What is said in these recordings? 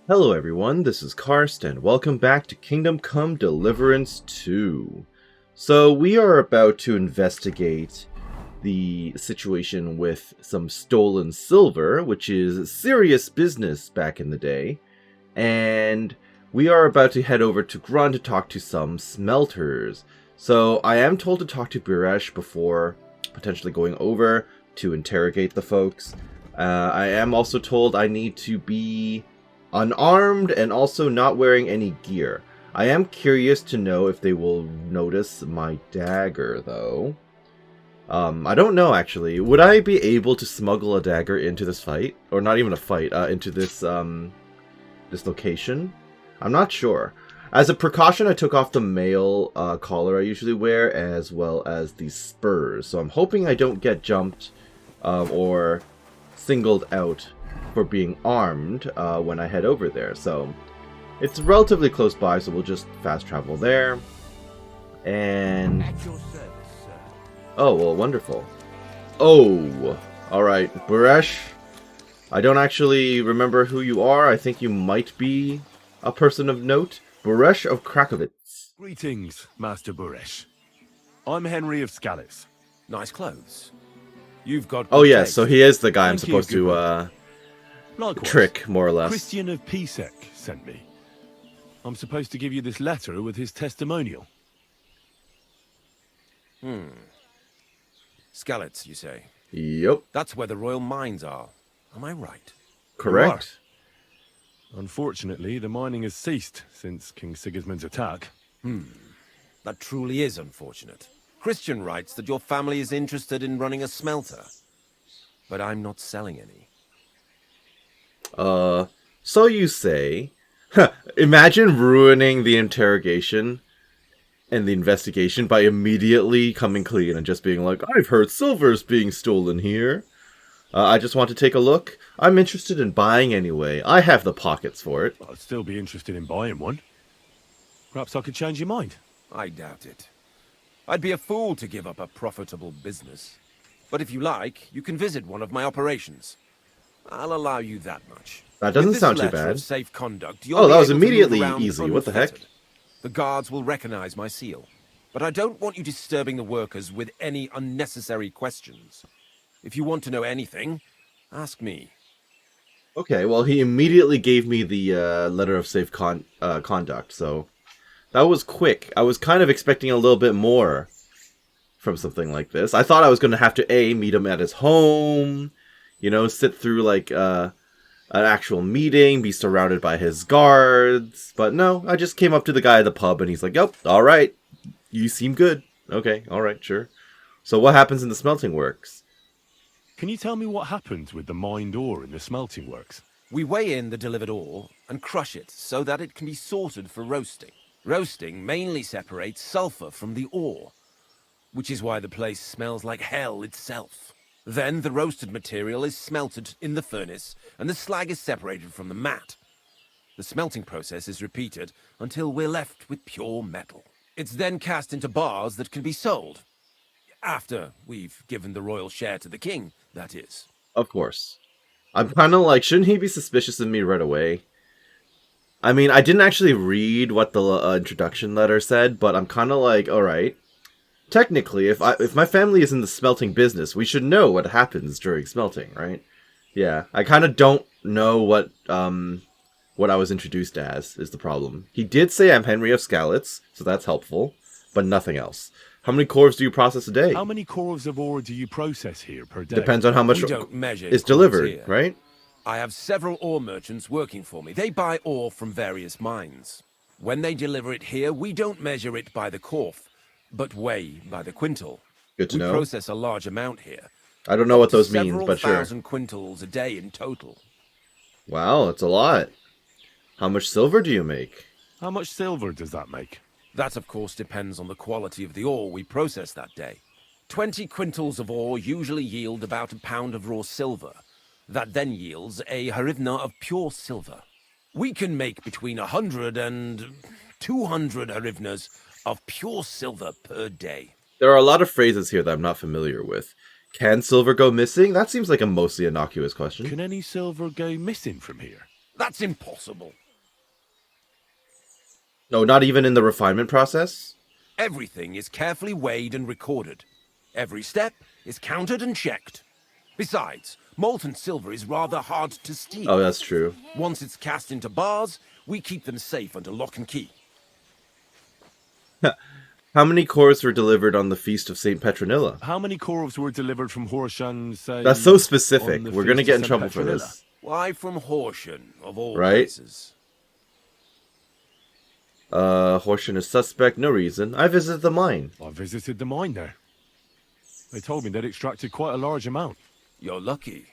Hello everyone, this is Karst, and welcome back to Kingdom Come Deliverance 2. So we are about to investigate the situation with some stolen silver, which is serious business back in the day, and we are about to head over to Grun to talk to some smelters. So I am told to talk to Biresh before potentially going over to interrogate the folks. I am also told I need to be unarmed and also not wearing any gear. I am curious to know if they will notice my dagger, though. I don't know, actually. Would I be able to smuggle a dagger into this fight? Or not even a fight, into this location? I'm not sure. As a precaution, I took off the mail collar I usually wear, as well as the spurs. So I'm hoping I don't get jumped or singled out for being armed when I head over there. So it's relatively close by, so we'll just fast travel there. And At your service, sir. oh, well, wonderful. Oh, alright, Buresh, I don't actually remember who you are. I think you might be a person of note. Buresh of Krakovitz. Greetings, Master Buresh. I'm Henry of Scallis. Nice clothes. You've got Oh good yes, taste. so he is the guy I'm Thank you, supposed to Likewise. trick, more or less. Christian of Pisek sent me. I'm supposed to give you this letter with his testimonial. Skalitz, you say? Yep, That's where the royal mines are. Am I right? correct. Unfortunately, the mining has ceased since King Sigismund's attack. That truly is unfortunate. Christian writes that your family is interested in running a smelter. But I'm not selling any. So you say. Imagine ruining the interrogation and the investigation by immediately coming clean and just being like, I've heard silver's being stolen here. I just want to take a look. I'm interested in buying anyway. I have the pockets for it. I'd still be interested in buying one. Perhaps I could change your mind. I doubt it. I'd be a fool to give up a profitable business. But if you like, you can visit one of my operations. I'll allow you that much. That doesn't With this sound too letter bad. of safe conduct, you'll Oh, be that was able to move immediately around easy. What the heck? unfettered. The guards will recognize my seal. But I don't want you disturbing the workers with any unnecessary questions. If you want to know anything, ask me. Okay, well, he immediately gave me the letter of safe conduct, so that was quick. I was kind of expecting a little bit more from something like this. I thought I was going to have to, meet him at his home, sit through, like, an actual meeting, be surrounded by his guards. But no, I just came up to the guy at the pub, and he's like, yep, alright, you seem good. Okay, alright, sure. So what happens in the smelting works? Can you tell me what happens with the mined ore in the smelting works? We weigh in the delivered ore and crush it so that it can be sorted for roasting. Roasting mainly separates sulfur from the ore, which is why the place smells like hell itself. Then the roasted material is smelted in the furnace and the slag is separated from the matte. The smelting process is repeated until we're left with pure metal. It's then cast into bars that can be sold. After we've given the royal share to the king, that is. Of course. I'm kind of like, shouldn't he be suspicious of me right away? I mean, I didn't actually read what the introduction letter said, but I'm kind of like, alright. Technically, if my family is in the smelting business, we should know what happens during smelting, right? Yeah, I kind of don't know what I was introduced as, is the problem. He did say I'm Henry of Scalitz, so that's helpful, but nothing else. How many cores do you process a day? How many cores of ore do you process here per day? Depends on how much We don't measure is cores delivered, here. right? I have several ore merchants working for me. They buy ore from various mines. When they deliver it here, we don't measure it by the corf, but weigh by the quintal. Good to We know. process a large amount here. I don't know what Up to those mean, several but sure. thousand quintals a day in total. Wow, that's a lot. How much silver do you make? How much silver does that make? That, of course, depends on the quality of the ore we process that day. 20 quintals of ore usually yield about a pound of raw silver. That then yields a harivna of pure silver. We can make between 100 and 200 harivnas of pure silver per day. There are a lot of phrases here that I'm not familiar with. Can silver go missing? That seems like a mostly innocuous question. Can any silver go missing from here? That's impossible. No, not even in the refinement process? Everything is carefully weighed and recorded. Every step is counted and checked. Besides, molten silver is rather hard to steal. Oh, that's true. Once it's cast into bars, we keep them safe under lock and key. How many cores were delivered on the Feast of St. Petronilla? How many corves were delivered from Horsham, say... That's so specific. on the We're going to Feast get of in St. trouble for Petronilla? this. Why from Horsham, of all Right? places? Horsham is suspect. No reason. I visited the mine. I visited the mine there. They told me they'd extracted quite a large amount. You're lucky.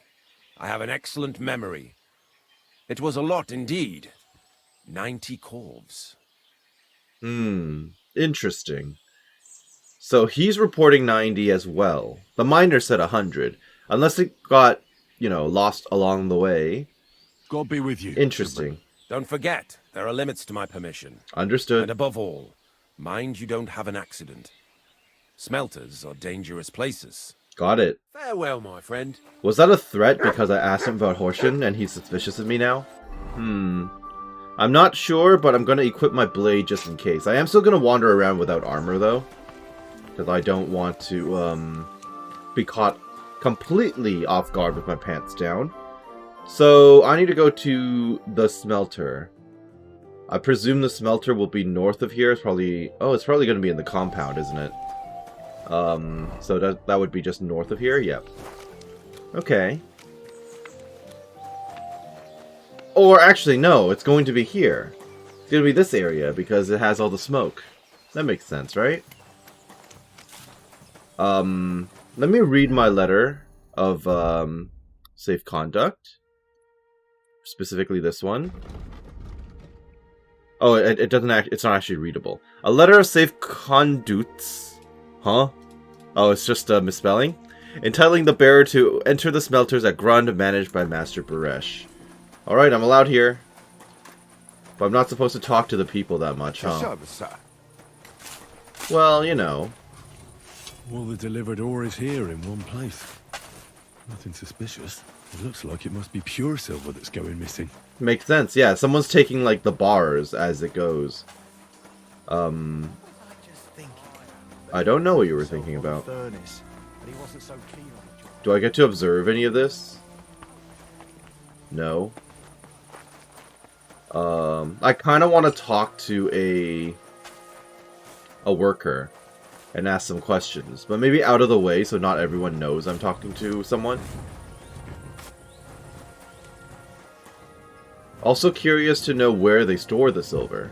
I have an excellent memory. It was a lot indeed. 90 corves. Interesting. So he's reporting 90 as well. The miner said 100. Unless it got, lost along the way. God be with you. Interesting. Don't forget, there are limits to my permission. Understood. And above all, mind you don't have an accident. Smelters are dangerous places. Got it. Farewell, my friend. Was that a threat because I asked him about Horsham and he's suspicious of me now? I'm not sure, but I'm going to equip my blade just in case. I am still going to wander around without armor, though. Because I don't want to be caught completely off guard with my pants down. So, I need to go to the smelter. I presume the smelter will be north of here. It's probably... Oh, it's probably going to be in the compound, isn't it? So that would be just north of here? Yep. Okay. Or actually, no, it's going to be here. It's going to be this area because it has all the smoke. That makes sense, right? Let me read my letter of safe conduct. Specifically this one. Oh, it doesn't it's not actually readable. A letter of safe conduits. Huh? Oh, it's just a misspelling? Entitling the bearer to enter the smelters at Grund managed by Master Baresh. Alright, I'm allowed here. But I'm not supposed to talk to the people that much, huh? Well, All the delivered ore is here in one place. Nothing suspicious. It looks like it must be pure silver that's going missing. Makes sense, yeah. Someone's taking, like, the bars as it goes. I don't know what you were thinking about. Do I get to observe any of this? No. I kind of want to talk to a worker and ask some questions, but maybe out of the way so not everyone knows I'm talking to someone. Also curious to know where they store the silver.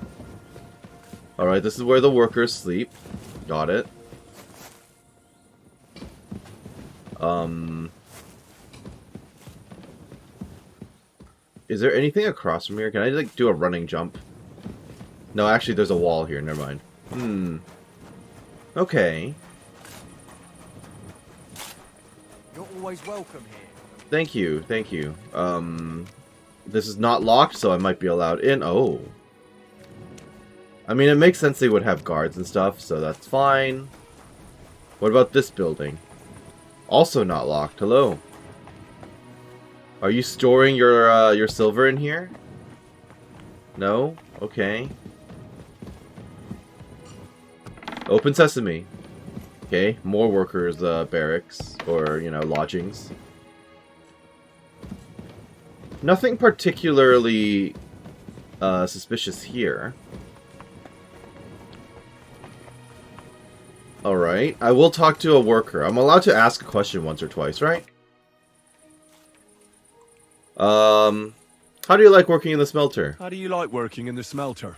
Alright, this is where the workers sleep. Got it. Is there anything across from here? Can I, like, do a running jump? No, actually, there's a wall here. Never mind. Okay. You're always welcome here. Thank you, thank you. This is not locked, so I might be allowed in. Oh. I mean, it makes sense they would have guards and stuff, so that's fine. What about this building? Also not locked. Hello. Are you storing your silver in here? No? Okay. Open sesame. Okay, more workers' barracks, or, lodgings. Nothing particularly suspicious here. Alright, I will talk to a worker. I'm allowed to ask a question once or twice, right? How do you like working in the smelter? How do you like working in the smelter?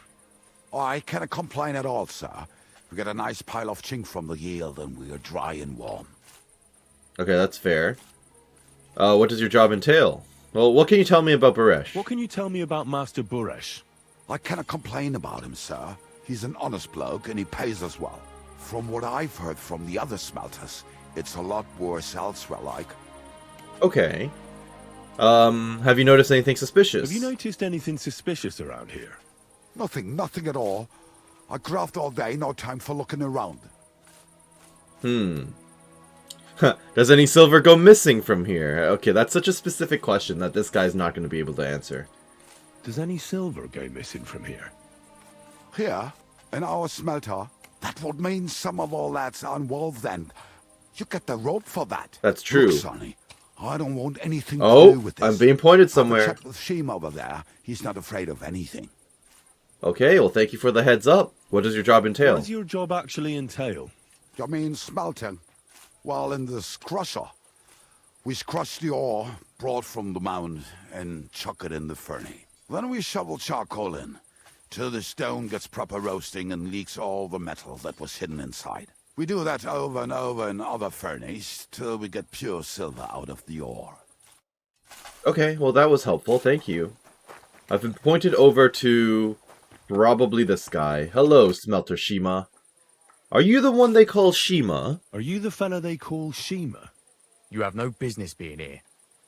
Oh, I cannot complain at all, sir. We get a nice pile of chink from the yield and we are dry and warm. Okay, that's fair. What does your job entail? Well, what can you tell me about Baresh? What can you tell me about Master Baresh? I cannot complain about him, sir. He's an honest bloke and he pays us well. From what I've heard from the other smelters, it's a lot worse elsewhere, like. Okay. Have you noticed anything suspicious? Have you noticed anything suspicious around here? Nothing at all. I graft all day, no time for looking around. Does any silver go missing from here? Okay, that's such a specific question that this guy's not going to be able to answer. Does any silver go missing from here? Here, in our smelter, that would mean some of all that's involved then. You get the rope for that. That's true. Look, Sonny, I don't want anything to do Oh, with this. I'm being pointed Have a somewhere. chat with Sheem over there. He's not afraid of anything. Okay, well, thank you for the heads up. What does your job entail? What does your job actually entail? You mean smelting? Well, in this crusher, we crush the ore brought from the mound and chuck it in the furnace. Then we shovel charcoal in, till the stone gets proper roasting and leaks all the metal that was hidden inside. We do that over and over in other furnaces till we get pure silver out of the ore. Okay, well, that was helpful. Thank you. I've been pointed over to probably this guy. Hello, Smelter Shima. Are you the one they call Shima? Are you the fella they call Shima? You have no business being here.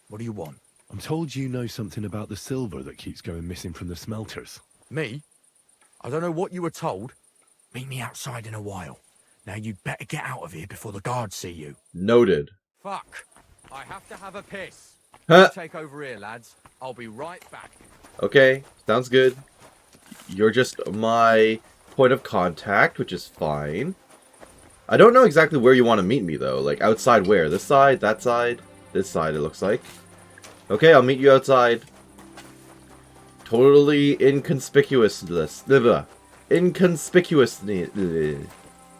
What do you want? I'm told you know something about the silver that keeps going missing from the smelters. Me? I don't know what you were told. Meet me outside in a while. Now you'd better get out of here before the guards see you. Noted. Fuck. I have to have a piss. Huh. You take over here, lads. I'll be right back. Okay, sounds good. You're just my point of contact, which is fine. I don't know exactly where you want to meet me, though. Like, outside where? This side? That side? This side, it looks like. Okay, I'll meet you outside. Totally inconspicuous. Inconspicuously.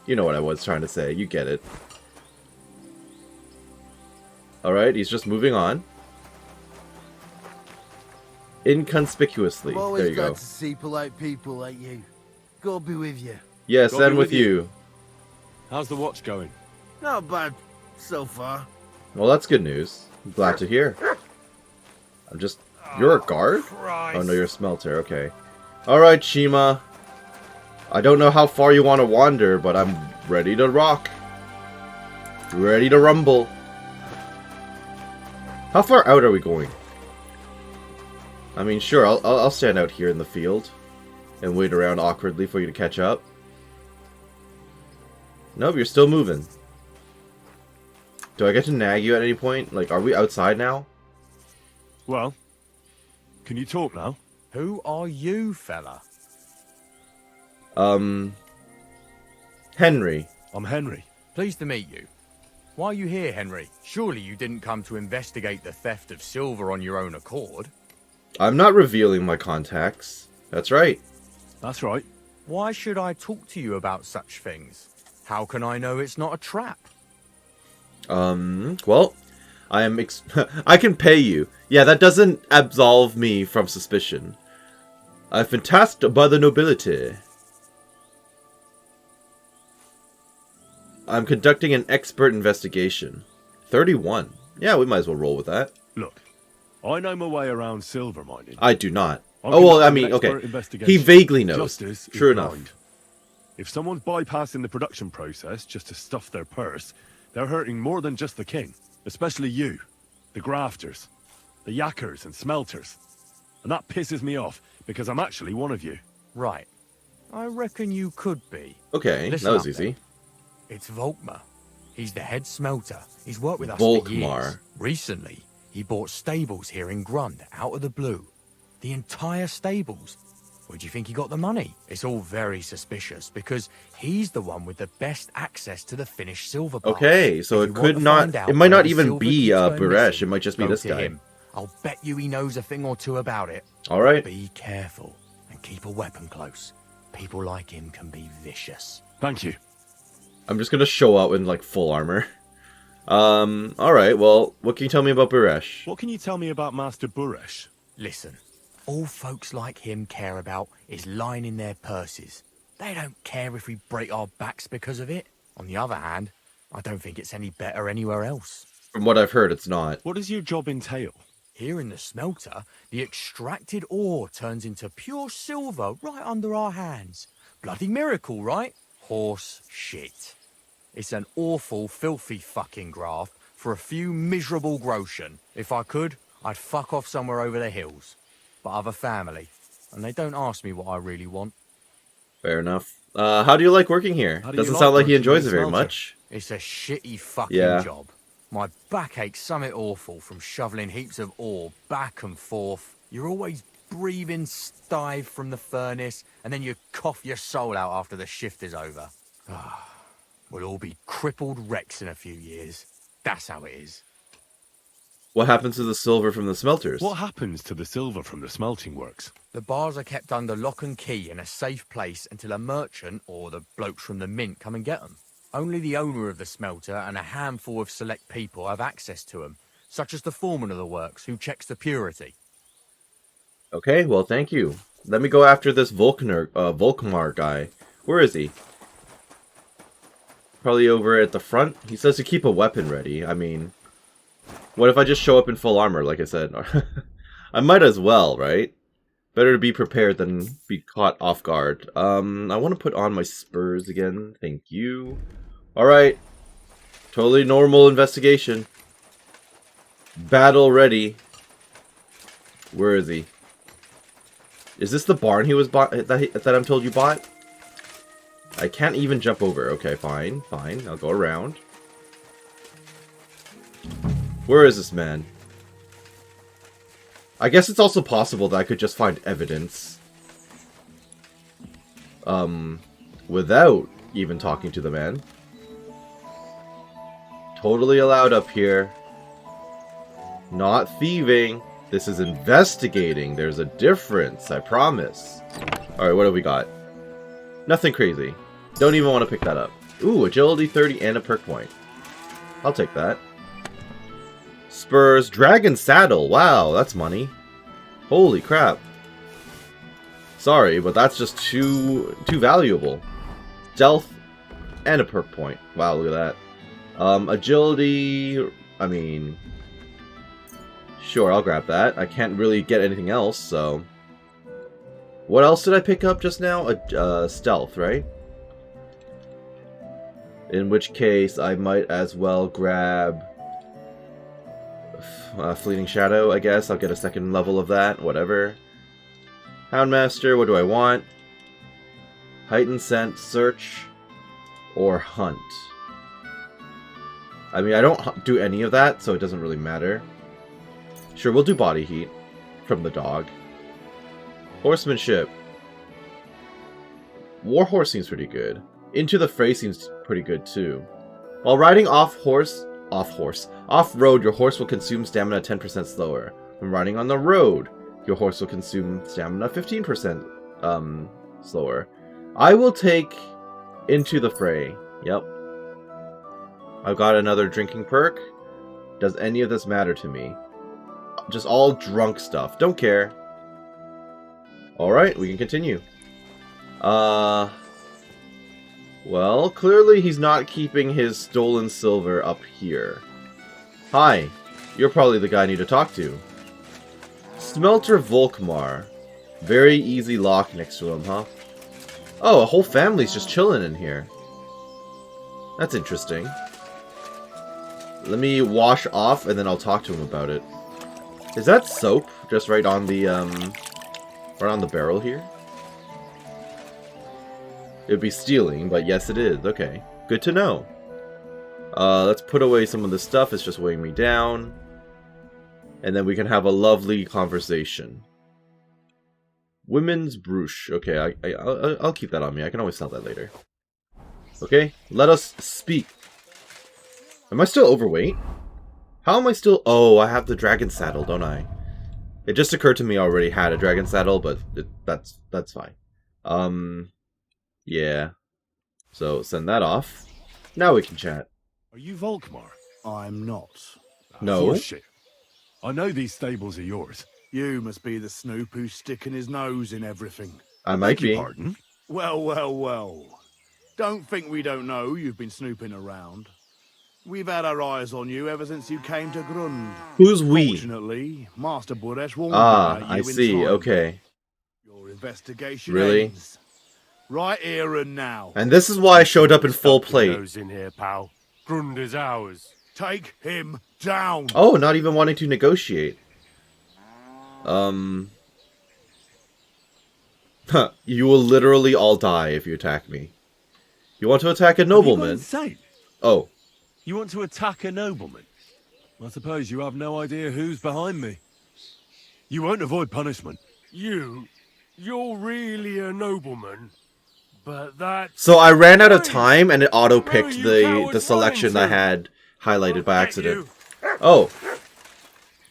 You know what I was trying to say. You get it. Alright, he's just moving on. Inconspicuously. I'm There always you glad go. to see polite people like you. God be with you. Yes, God and be with with you. you. How's the watch going? Not bad so far. Well, that's good news. I'm glad to hear. I'm just... You're a guard? Christ. Oh, no, you're a smelter. Okay. Alright, Shima. I don't know how far you want to wander, but I'm ready to rock. Ready to rumble. How far out are we going? I mean, sure, I'll stand out here in the field and wait around awkwardly for you to catch up. Nope, you're still moving. Do I get to nag you at any point? Like, are we outside now? Well, can you talk now? Who are you, fella? Henry. I'm Henry. Pleased to meet you. Why are you here, Henry? Surely you didn't come to investigate the theft of silver on your own accord. I'm not revealing my contacts. That's right. That's right. Why should I talk to you about such things? How can I know it's not a trap? Well, I am I can pay you. Yeah, that doesn't absolve me from suspicion. I've been tasked by the nobility. I'm conducting an expert investigation. 31. Yeah, we might as well roll with that. Look, I know my way around silver mining. I do not. I'm Oh, well, I conducting mean, an okay. expert investigation. He vaguely knows. Justice is True enough. blind. If someone's bypassing the production process just to stuff their purse, they're hurting more than just the king. Especially you, the grafters, the yackers and smelters. And that pisses me off, because I'm actually one of you. Right. I reckon you could be. Okay, Listen that was up, easy. then. It's Volkmar. He's the head smelter. He's worked with us for years. Volkmar. Recently, he bought stables here in Grund, out of the blue. The entire stables. Where do you think he got the money? It's all very suspicious, because he's the one with the best access to the finished silver bar. Okay, so If it you want could to not... find out It might not where the even silver be keeps going Buresh. missing, It might just be go this to guy. him. I'll bet you he knows a thing or two about it. Alright. Be careful and keep a weapon close. People like him can be vicious. Thank you. I'm just gonna show up in, like, full armor. Alright, well, what can you tell me about Buresh? What can you tell me about Master Buresh? Listen, all folks like him care about is lining their purses. They don't care if we break our backs because of it. On the other hand, I don't think it's any better anywhere else. From what I've heard, it's not. What does your job entail? Here in the smelter, the extracted ore turns into pure silver right under our hands. Bloody miracle, right? Horse shit. It's an awful, filthy fucking graft for a few miserable groschen. If I could, I'd fuck off somewhere over the hills. But I've a family, and they don't ask me what I really want. Fair enough. How do you like working here? How do you Doesn't like sound like he working in enjoys the it very smelter? much. It's a shitty fucking Yeah. job. My back aches something awful from shoveling heaps of ore back and forth. You're always breathing stive from the furnace, and then you cough your soul out after the shift is over. We'll all be crippled wrecks in a few years. That's how it is. What happens to the silver from the smelters? What happens to the silver from the smelting works? The bars are kept under lock and key in a safe place until a merchant or the blokes from the mint come and get them. Only the owner of the smelter and a handful of select people have access to them, such as the foreman of the works who checks the purity. Okay, well, thank you. Let me go after this Volkmar guy. Where is he? Probably over at the front. He says to keep a weapon ready. I mean, what if I just show up in full armor, like I said? I might as well, right? Better to be prepared than be caught off guard. I want to put on my spurs again. Thank you. Alright. Totally normal investigation. Battle ready. Where is he? Is this the barn he was that I'm told you bought? I can't even jump over. Okay, fine, fine. I'll go around. Where is this man? I guess it's also possible that I could just find evidence. Without even talking to the man. Totally allowed up here. Not thieving. This is investigating. There's a difference, I promise. Alright, what have we got? Nothing crazy. Don't even want to pick that up. Ooh, agility 30 and a perk point. I'll take that. Spurs, dragon saddle. Wow, that's money. Holy crap. Sorry, but that's just too valuable. Stealth and a perk point. Wow, look at that. Agility, I mean, sure, I'll grab that. I can't really get anything else, so. What else did I pick up just now? Stealth, right? In which case, I might as well grab Fleeting Shadow, I guess. I'll get a second level of that, whatever. Houndmaster, what do I want? Heightened Scent, Search, or Hunt. I mean, I don't do any of that, so it doesn't really matter. Sure, we'll do Body Heat from the dog. Horsemanship. Warhorse seems pretty good. Into the Fray seems pretty good too. While riding off-road, your horse will consume stamina 10% slower. When riding on the road, your horse will consume stamina 15% slower. I will take Into the Fray. Yep. I've got another drinking perk. Does any of this matter to me? Just all drunk stuff. Don't care. Alright, we can continue. Well, clearly he's not keeping his stolen silver up here. Hi, you're probably the guy I need to talk to. Smelter Volkmar. Very easy lock next to him, huh? Oh, a whole family's just chilling in here. That's interesting. Let me wash off and then I'll talk to him about it. Is that soap just right on the barrel here? It'd be stealing, but yes it is. Okay. Good to know. Let's put away some of the stuff. It's just weighing me down. And then we can have a lovely conversation. Women's Bruche. Okay, I'll keep that on me. I can always sell that later. Okay, let us speak. Am I still overweight? How am I still... Oh, I have the dragon saddle, don't I? It just occurred to me I already had a dragon saddle, but that's fine. Yeah. So, send that off. Now we can chat. Are you Volkmar? I'm not. No. Bullshit. I know these stables are yours. You must be the snoop who's sticking his nose in everything. I might Beg your be. pardon? Well. Don't think we don't know you've been snooping around. We've had our eyes on you ever since you came to Grund. Who's we? Fortunately, Master Buresh warned Ah, about you I in see. time. Okay. Your investigation Really? ends. Right here and now. And this is why I showed up in full Stuck your plate. nose in here, pal. Grund is ours. Take him down. Oh, not even wanting to negotiate. You will literally all die if you attack me. You want to attack a Have you gone nobleman? insane? Oh. You want to attack a nobleman? I suppose you have no idea who's behind me. You won't avoid punishment. You're really a nobleman. But that... So I ran out of time, and it auto-picked the selection I had highlighted by accident. Oh.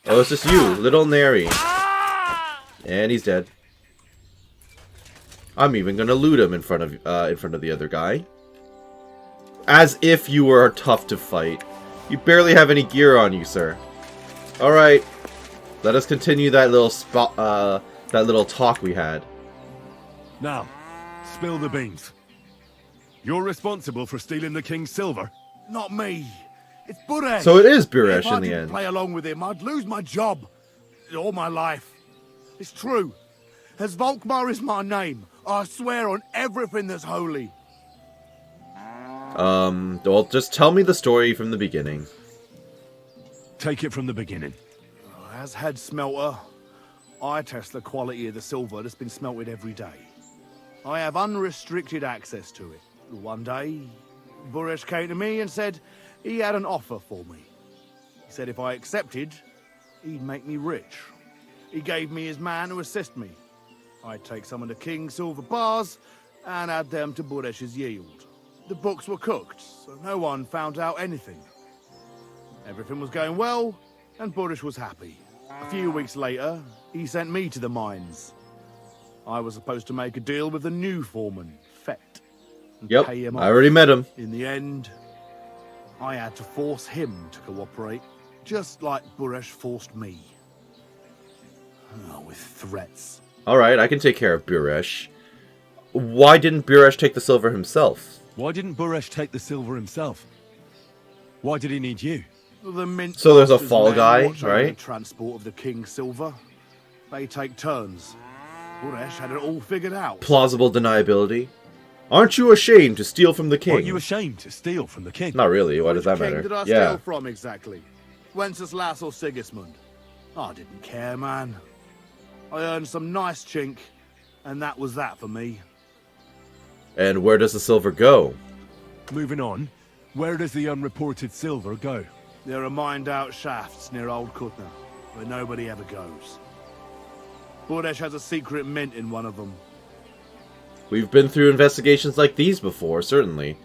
Oh, it's just you, little Neri. And he's dead. I'm even gonna loot him in front of the other guy. As if you were tough to fight. You barely have any gear on you, sir. Alright. Let us continue that little talk we had. Now, spill the beans. You're responsible for stealing the king's silver. Not me. It's Buresh. So it is If Buresh I in the didn't end. play along with him, I'd lose my job. All my life. It's true. As Volkmar is my name, I swear on everything that's holy. Well, just tell me the story from the beginning. Take it from the beginning. As head smelter, I test the quality of the silver that's been smelted every day. I have unrestricted access to it. One day, Buresh came to me and said he had an offer for me. He said if I accepted, he'd make me rich. He gave me his man to assist me. I'd take some of the king's silver bars and add them to Buresh's yield. The books were cooked, so no one found out anything. Everything was going well, and Buresh was happy. A few weeks later, he sent me to the mines. I was supposed to make a deal with the new foreman, Fett, and Yep, pay him I off. already met him. In the end, I had to force him to cooperate, just like Buresh forced me. Oh, with threats. Alright, I can take care of Buresh. Why didn't Buresh take the silver himself? Why didn't Buresh take the silver himself? Why did he need you? The mint So there's a masters fall men guy, watch over right? the transport of the king's silver. They take turns. Buresh had it all figured out. Plausible deniability. Aren't you ashamed to steal from the king? Aren't you ashamed to steal from the king? Not really, why does that Which king matter? did I Yeah. steal from exactly? Wenceslas or Sigismund? I didn't care, man. I earned some nice chink, and that was that for me. And where does the silver go? Moving on, where does the unreported silver go? There are mined-out shafts near Old Kutna, where nobody ever goes. Buresh has a secret mint in one of them. We've been through investigations like these before, certainly.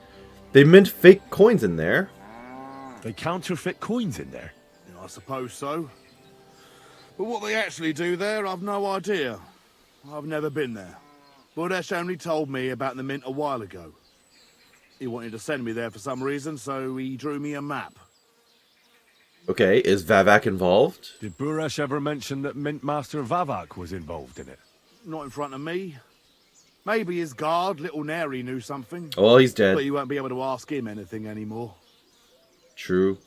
They mint fake coins in there. They counterfeit coins in there. I suppose so. But what they actually do there, I've no idea. I've never been there. Buresh only told me about the mint a while ago. He wanted to send me there for some reason, so he drew me a map. Okay, is Vavak involved? Did Buresh ever mention that Mint Master Vavak was involved in it? Not in front of me. Maybe his guard, Little Neri, knew something. Oh, well, he's dead. But you won't be able to ask him anything anymore. True.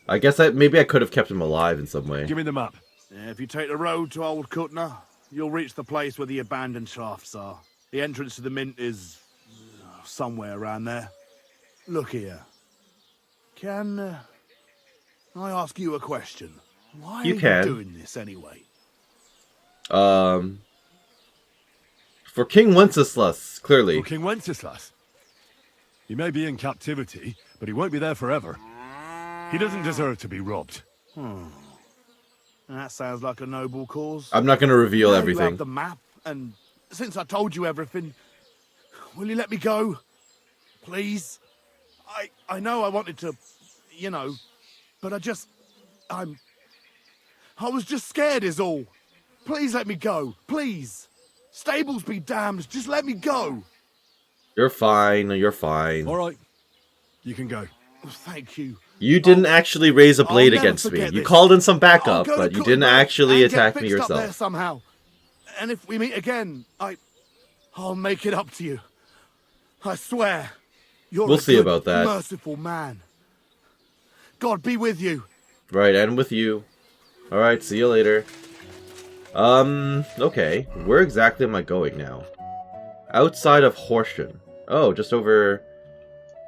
I guess maybe I could have kept him alive in some way. Give me the map. If you take the road to Old Kutna, you'll reach the place where the abandoned shafts are. The entrance to the mint is somewhere around there. Look here. Can I ask you a question? Why You are can. you doing this anyway? For King Wenceslas, clearly. For King Wenceslas. He may be in captivity, but he won't be there forever. He doesn't deserve to be robbed. That sounds like a noble cause. I'm not going to reveal Now You everything. have the map, and since I told you everything, will you let me go? Please? I know I wanted to, but I was just scared is all. Please let me go, please. Stables be damned, just let me go. You're fine, you're fine. All right. You can go. Thank you. You didn't actually raise a blade never against me. forget You this. called in some I'll backup, go to but you didn't Kutna actually and get attack me fixed up there yourself. somehow. And if we meet again, I'll make it up to you. I swear. You're We'll a see good, about that. merciful man. God be with you. Right, and with you. Alright, see you later. Okay. Where exactly am I going now? Outside of Horsham. Oh, just over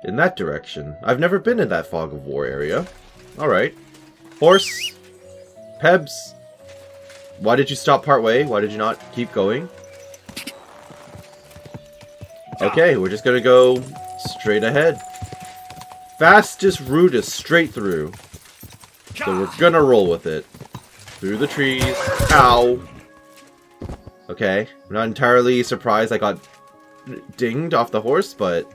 in that direction. I've never been in that Fog of War area. Alright. Horse. Pebs. Why did you stop partway? Why did you not keep going? Okay, we're just gonna go straight ahead. Fastest route is straight through. So we're gonna roll with it. Through the trees. Ow. Okay, I'm not entirely surprised I got dinged off the horse, but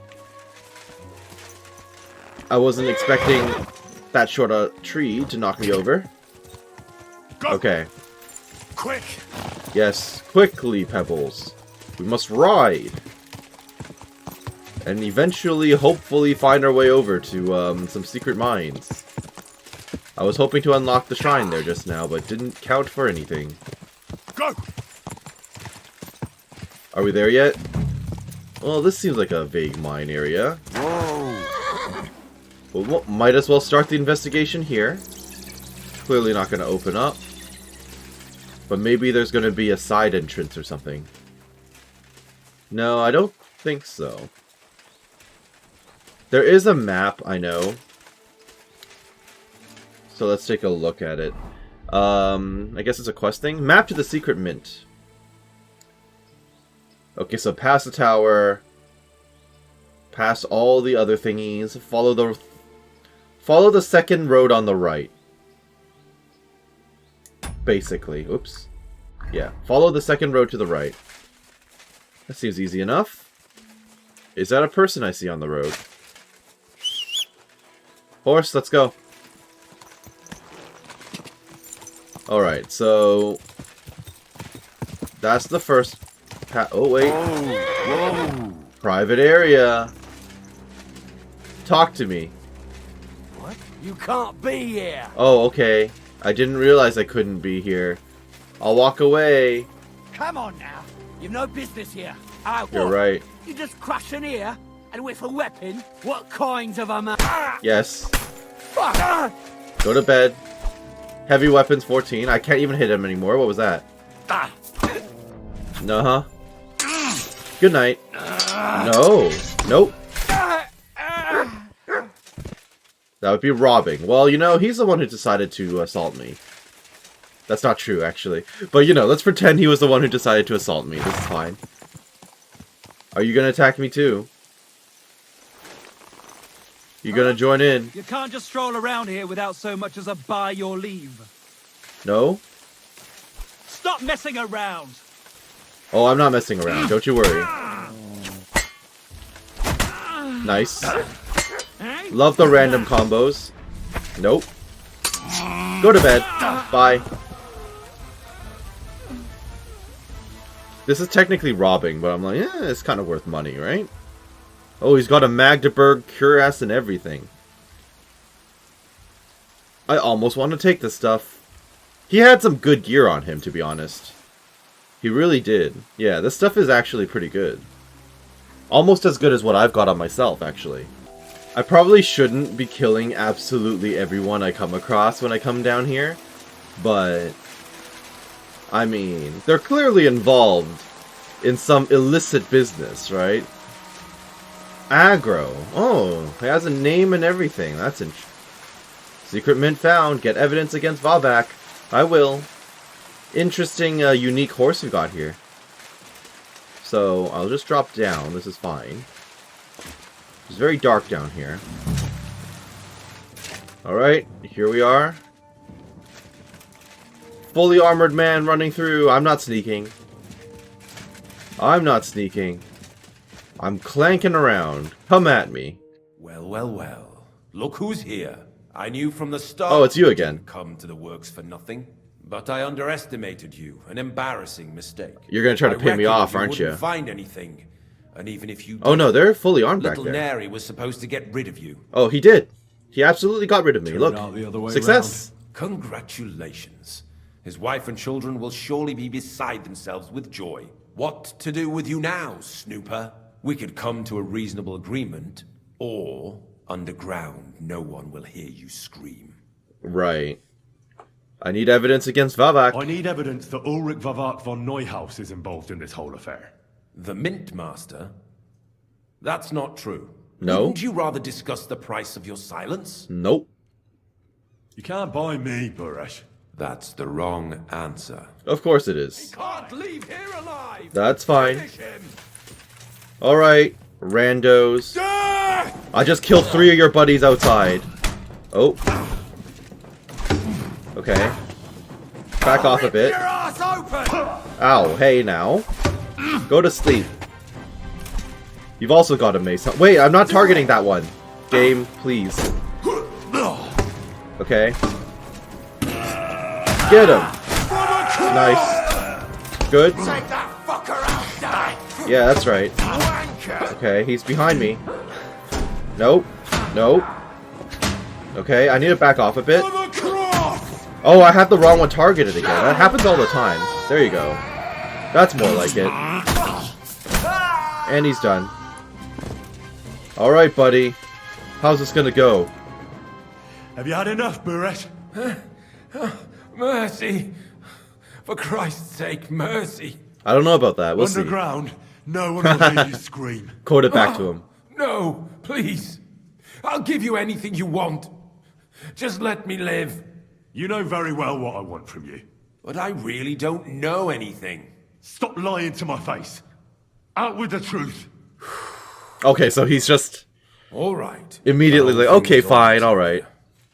I wasn't expecting that short a tree to knock me over. Go. Okay. Quick! Yes, quickly, Pebbles. We must ride. And eventually, hopefully, find our way over to some secret mines. I was hoping to unlock the shrine there just now, but didn't count for anything. Go! Are we there yet? Well, this seems like a vague mine area. Whoa! Well, might as well start the investigation here. Clearly not going to open up. But maybe there's going to be a side entrance or something. No, I don't think so. There is a map, I know. So let's take a look at it. I guess it's a quest thing. Map to the secret mint. Okay, so past the tower. Past all the other thingies. Follow the second road on the right. Basically. Oops. Yeah. Follow the second road to the right. That seems easy enough. Is that a person I see on the road? Horse, let's go. Alright, so that's the first oh, wait. Whoa! Private area. Talk to me. What? You can't be here. Oh, okay. I didn't realize I couldn't be here. I'll walk away. Come on now. You've no business here. Ah, You're what? right. You just crush an ear and with a weapon? What kinds of a man? Yes. Fuck! Go to bed. Heavy weapons 14. I can't even hit him anymore. What was that? Uh-huh. Good night. No. Nope. That would be robbing. Well, you know, he's the one who decided to assault me. That's not true, actually. But, you know, let's pretend he was the one who decided to assault me. This is fine. Are you gonna attack me, too? You gonna join in? You can't just stroll around here without so much as a by your leave. No? Stop messing around! Oh, I'm not messing around. Don't you worry. Nice. Love the random combos. Nope. Go to bed. Bye. This is technically robbing, but I'm like, it's kind of worth money, right? Oh, he's got a Magdeburg cuirass and everything. I almost want to take this stuff. He had some good gear on him, to be honest. He really did. Yeah, this stuff is actually pretty good. Almost as good as what I've got on myself, actually. I probably shouldn't be killing absolutely everyone I come across when I come down here, but I mean, they're clearly involved in some illicit business, right? Aggro. Oh, he has a name and everything. That's interesting. Secret mint found. Get evidence against Vabak. I will. Interesting, unique horse we got here. So, I'll just drop down. This is fine. It's very dark down here. Alright, here we are. Fully armored man running through. I'm not sneaking. I'm not sneaking. I'm clanking around. Come at me. Well, well, well. Look who's here. I knew from the start. Oh, it's you again. Didn't come to the works for nothing. But I underestimated you. An embarrassing mistake. You're gonna try to pay me off, aren't you? Wouldn't find anything. And even if you Oh no, they're fully armed back Little there. Neri was supposed to get rid of you. Oh, he did. He absolutely got rid of me. Turned Look. out the other way Success. Congratulations. His wife and children will surely be beside themselves with joy. What to do with you now, snooper? We could come to a reasonable agreement, or underground, no one will hear you scream. Right. I need evidence against Vavak. I need evidence that Ulrich Vavak von Neuhaus is involved in this whole affair. The Mint Master? That's not true. No. Wouldn't you rather discuss the price of your silence? Nope. You can't buy me, Buresh. That's the wrong answer. Of course it is. Can't leave here alive! That's fine. Alright, randos. I just killed 3 of your buddies outside. Oh. Okay. Back off a bit. Your ass open! Ow, hey now. Go to sleep. You've also got a mace. Wait, I'm not targeting that one. Game, please. Okay. Get him. Nice. Good. Yeah, that's right. Okay, he's behind me. Nope. Nope. Okay, I need to back off a bit. Oh, I have the wrong one targeted again. That happens all the time. There you go. That's more like it. And he's done. Alright, buddy. How's this gonna go? Have you had enough, Buret? Mercy. For Christ's sake, mercy. I don't know about that. We'll see. Underground, no one will hear you scream. Quote it back to him. No, please. I'll give you anything you want. Just let me live. You know very well what I want from you. But I really don't know anything. Stop lying to my face. Out with the truth. Okay, so he's just All right. immediately like, okay, fine, alright.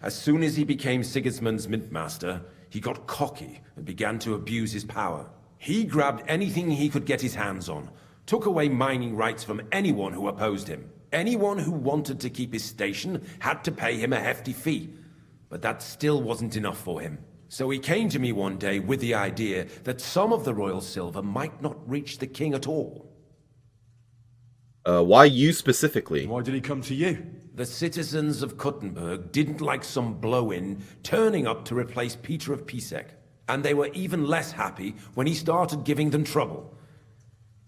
As soon as he became Sigismund's Mintmaster, he got cocky and began to abuse his power. He grabbed anything he could get his hands on, took away mining rights from anyone who opposed him. Anyone who wanted to keep his station had to pay him a hefty fee. But that still wasn't enough for him. So he came to me one day with the idea that some of the royal silver might not reach the king at all. Why you specifically? Why did he come to you? The citizens of Kuttenberg didn't like some blow-in turning up to replace Peter of Pisek, and they were even less happy when he started giving them trouble.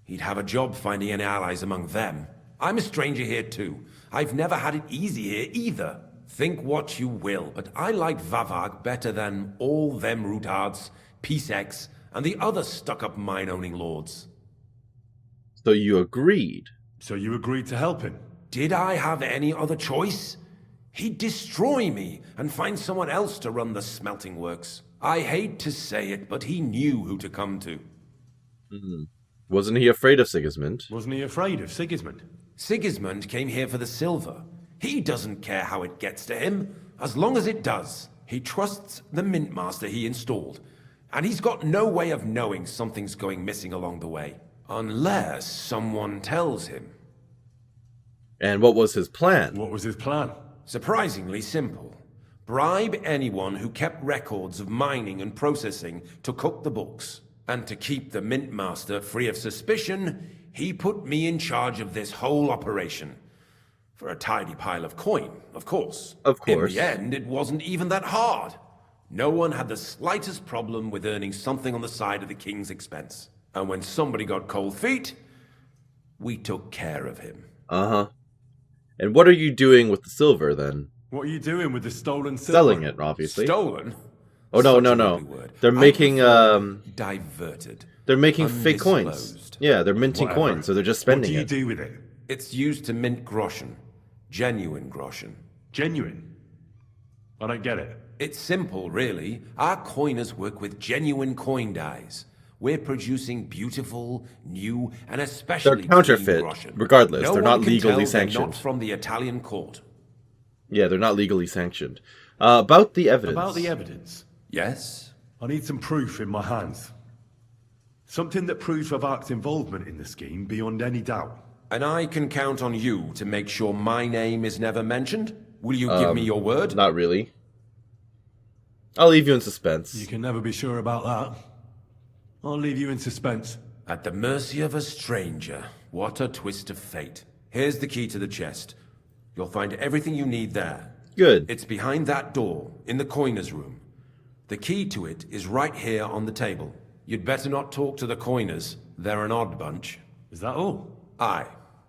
He'd have a job finding any allies among them. I'm a stranger here too. I've never had it easy here either. Think what you will, but I like Vavag better than all them Rutards, Piseks, and the other stuck-up mine-owning lords. So you agreed? So you agreed to help him? Did I have any other choice? He'd destroy me and find someone else to run the smelting works. I hate to say it, but he knew who to come to. Wasn't he afraid of Sigismund? Wasn't he afraid of Sigismund? Sigismund came here for the silver. He doesn't care how it gets to him, as long as it does. He trusts the Mintmaster he installed, and he's got no way of knowing something's going missing along the way. Unless someone tells him. And what was his plan? What was his plan? Surprisingly simple. Bribe anyone who kept records of mining and processing to cook the books. And to keep the Mintmaster free of suspicion, he put me in charge of this whole operation. For a tidy pile of coin, of course. Of course. In the end, it wasn't even that hard. No one had the slightest problem with earning something on the side of the king's expense. And when somebody got cold feet, we took care of him. Uh-huh. And what are you doing with the silver, then? What are you doing with the stolen silver? Selling it, obviously. Stolen? Oh, no, Such no, a no. lovely word. They're I making, prefer diverted. They're making fake coins. Undisclosed. Yeah, they're minting Whatever. coins, so they're just spending What it. do you do with it? It's used to mint groschen. Genuine groschen. Genuine? I don't get it. It's simple, really. Our coiners work with genuine coin dyes. We're producing beautiful, new, and especially They're counterfeit, clean groschen. regardless. No They're one not can legally tell sanctioned. They're not from the Italian court. Yeah, they're not legally sanctioned. About the evidence. About the evidence. Yes? I need some proof in my hands. Something that proves Vavak's involvement in the scheme beyond any doubt. And I can count on you to make sure my name is never mentioned? Will you give me your word? Not really. I'll leave you in suspense. You can never be sure about that. I'll leave you in suspense. At the mercy of a stranger. What a twist of fate. Here's the key to the chest. You'll find everything you need there. Good. It's behind that door, in the coiner's room. The key to it is right here on the table. You'd better not talk to the coiners. They're an odd bunch. Is that all? Aye.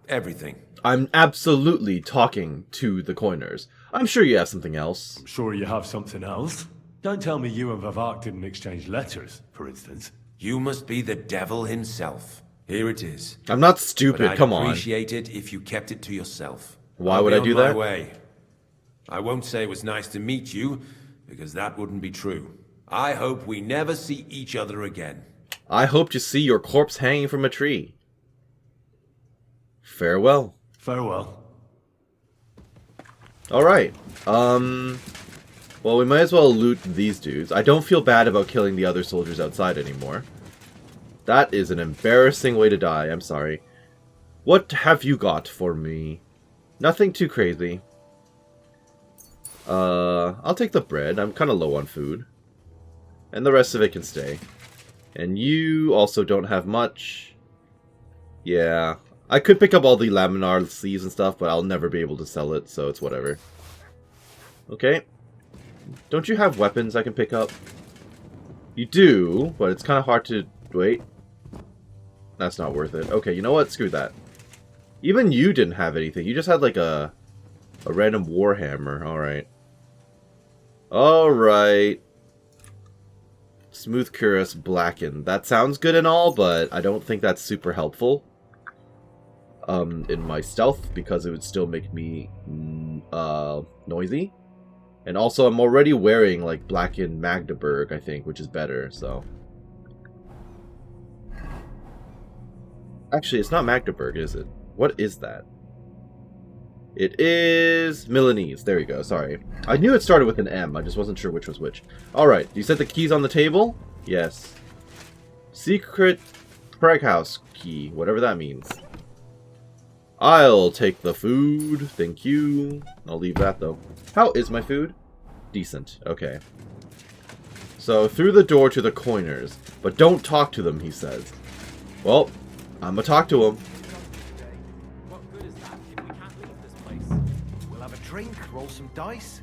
Everything. I'm absolutely talking to the coiners. I'm sure you have something else. I'm sure you have something else. Don't tell me you and Vavak didn't exchange letters, for instance. You must be the devil himself. Here it is. I'm not But stupid, I'd come on. appreciate it if you kept it to yourself. Why I'll would be I do on my that? way. I won't say it was nice to meet you, because that wouldn't be true. I hope we never see each other again. I hope to see your corpse hanging from a tree. Farewell. Farewell. Alright. Well, we might as well loot these dudes. I don't feel bad about killing the other soldiers outside anymore. That is an embarrassing way to die. I'm sorry. What have you got for me? Nothing too crazy. I'll take the bread. I'm kind of low on food. And the rest of it can stay. And you also don't have much. Yeah. I could pick up all the laminar sleeves and stuff, but I'll never be able to sell it, so it's whatever. Okay. Don't you have weapons I can pick up? You do, but it's kind of hard to... Wait. That's not worth it. Okay, you know what? Screw that. Even you didn't have anything. You just had like a random warhammer. Alright. Alright. Smooth Cuirass Blackened. That sounds good and all, but I don't think that's super helpful. In my stealth, because it would still make me noisy. And also, I'm already wearing like Blackened Magdeburg, I think, which is better, so. Actually, it's not Magdeburg, is it? What is that? It is Milanese. There you go, sorry. I knew it started with an M, I just wasn't sure which was which. Alright, you set the keys on the table? Yes. Secret Prague House key, whatever that means. I'll take the food, thank you. I'll leave that though. How is my food? Decent, okay. So, through the door to the coiners, but don't talk to them, he says. Well, I'm gonna talk to him. What good is that if we can't leave this place? We'll have a drink, roll some dice.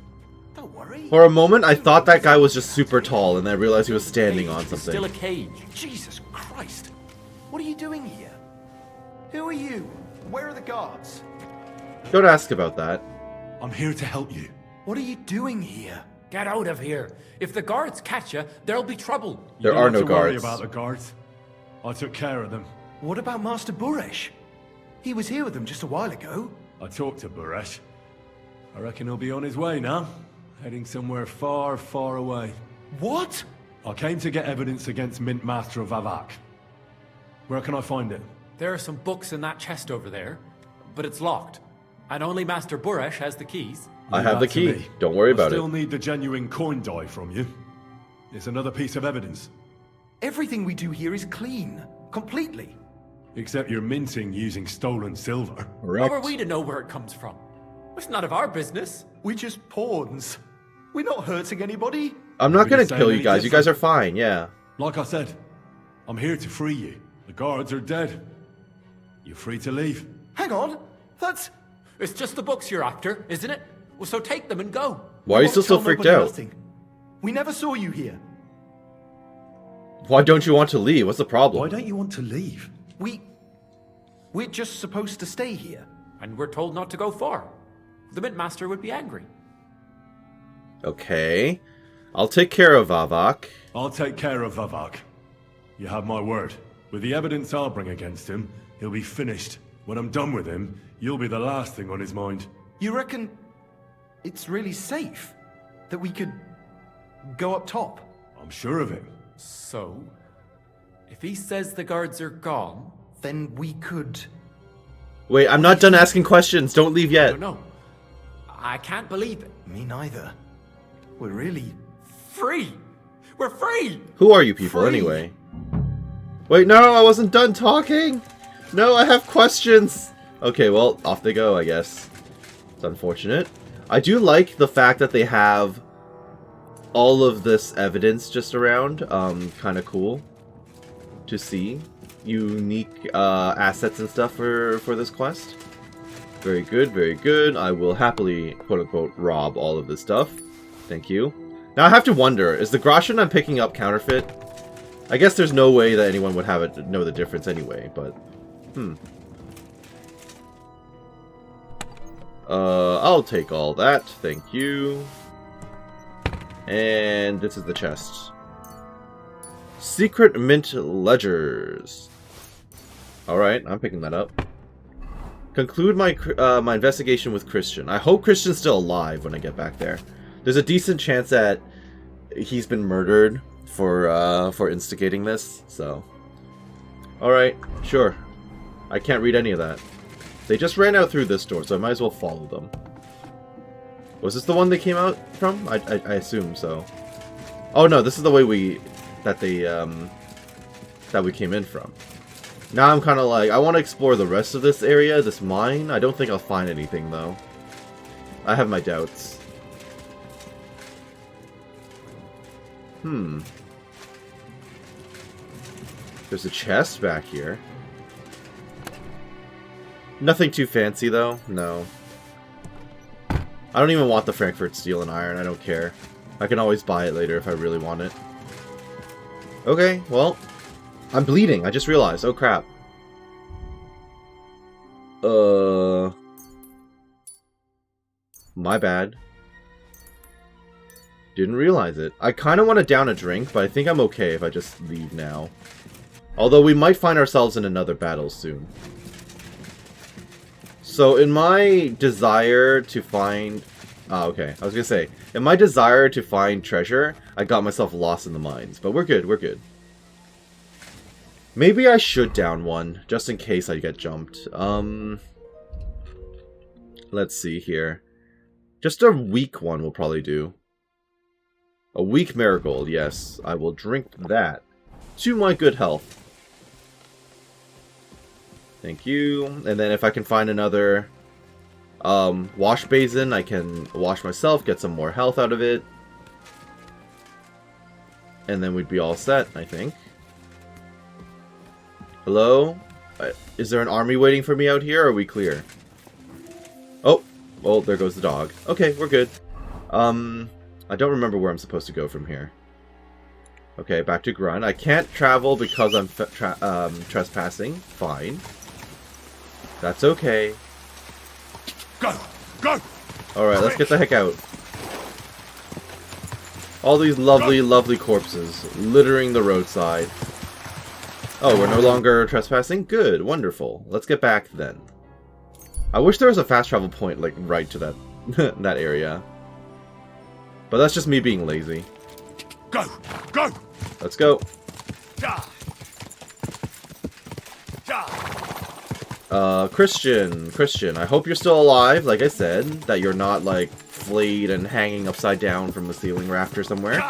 Don't worry. For a moment, I thought that guy was just super tall, and then I realized he was standing on something. Still a cage. Jesus Christ. What are you doing here? Who are you? Where are the guards? Don't ask about that. I'm here to help you. What are you doing here? Get out of here. If the guards catch you, there'll be trouble. There You are don't no have to worry guards. about the guards. I took care of them. What about Master Buresh? He was here with them just a while ago. I talked to Buresh. I reckon he'll be on his way now. Heading somewhere far, far away. What? I came to get evidence against Mint Master of Vavak. Where can I find it? There are some books in that chest over there, but it's locked. And only Master Buresh has the keys. I Leave have the that to key. me. Don't worry I about still it. need the genuine coin die from you. It's another piece of evidence. Everything we do here is clean. Completely. Except you're minting using stolen silver. How are we to know where it comes from? It's none of our business. We're just pawns. We're not hurting anybody. I'm not We gonna just kill saying you guys. any You guys are fine, yeah. Like I said, I'm here to free you. The guards are dead. You're free to leave. Hang on. That's... It's just the books you're after, isn't it? Well, so take them and go. Why are you Won't still so tell freaked nobody out? nothing. We never saw you here. Why don't you want to leave? What's the problem? Why don't you want to leave? We're just supposed to stay here. And we're told not to go far. The Mint Master would be angry. Okay. I'll take care of Vavak. I'll take care of Vavak. You have my word. With the evidence I'll bring against him, he'll be finished. When I'm done with him, you'll be the last thing on his mind. You reckon it's really safe that we could go up top? I'm sure of it. So, if he says the guards are gone... Then we could... Wait, I'm not done asking questions. Don't leave yet. No. I can't believe it. Me neither. We're really... Free! We're free! Who are you people, Free. anyway? Wait, no, I wasn't done talking! No, I have questions! Okay, well, off they go, I guess. It's unfortunate. I do like the fact that they have all of this evidence just around. Kind of cool to see. Unique assets and stuff for this quest. Very good, very good. I will happily, quote-unquote, rob all of this stuff. Thank you. Now I have to wonder, is the groschen I'm picking up counterfeit? I guess there's no way that anyone would have it know the difference anyway, but... I'll take all that, thank you. And this is the chest. Secret Mint Ledgers. Alright, I'm picking that up. Conclude my my investigation with Christian. I hope Christian's still alive when I get back there. There's a decent chance that he's been murdered for instigating this, so... Alright, sure. I can't read any of that. They just ran out through this door, so I might as well follow them. Was this the one they came out from? I assume so. Oh no, this is the way that that we came in from. Now I'm kind of like, I want to explore the rest of this area, this mine. I don't think I'll find anything, though. I have my doubts. There's a chest back here. Nothing too fancy, though. No. I don't even want the Frankfurt steel and iron. I don't care. I can always buy it later if I really want it. Okay, well, I'm bleeding. I just realized. Oh, crap. My bad. Didn't realize it. I kind of want to down a drink, but I think I'm okay if I just leave now. Although we might find ourselves in another battle soon. So in my desire to find... okay. I was gonna say, in my desire to find treasure, I got myself lost in the mines. But we're good, we're good. Maybe I should down one, just in case I get jumped. Let's see here. Just a weak one will probably do. A weak marigold, yes. I will drink that. To my good health. Thank you. And then if I can find another wash basin, I can wash myself, get some more health out of it. And then we'd be all set, I think. Hello? Is there an army waiting for me out here, or are we clear? Oh, well, there goes the dog. Okay, we're good. I don't remember where I'm supposed to go from here. Okay, back to Grunt. I can't travel because I'm trespassing. Fine. That's okay. Go! Go! Alright, let's get the heck out. All these lovely, lovely corpses littering the roadside. Oh, we're no longer trespassing? Good, wonderful. Let's get back then. I wish there was a fast travel point, like, right to that, that area. But that's just me being lazy. Go! Go! Let's go. Christian, I hope you're still alive, like I said. That you're not, like, flayed and hanging upside down from the ceiling rafter somewhere.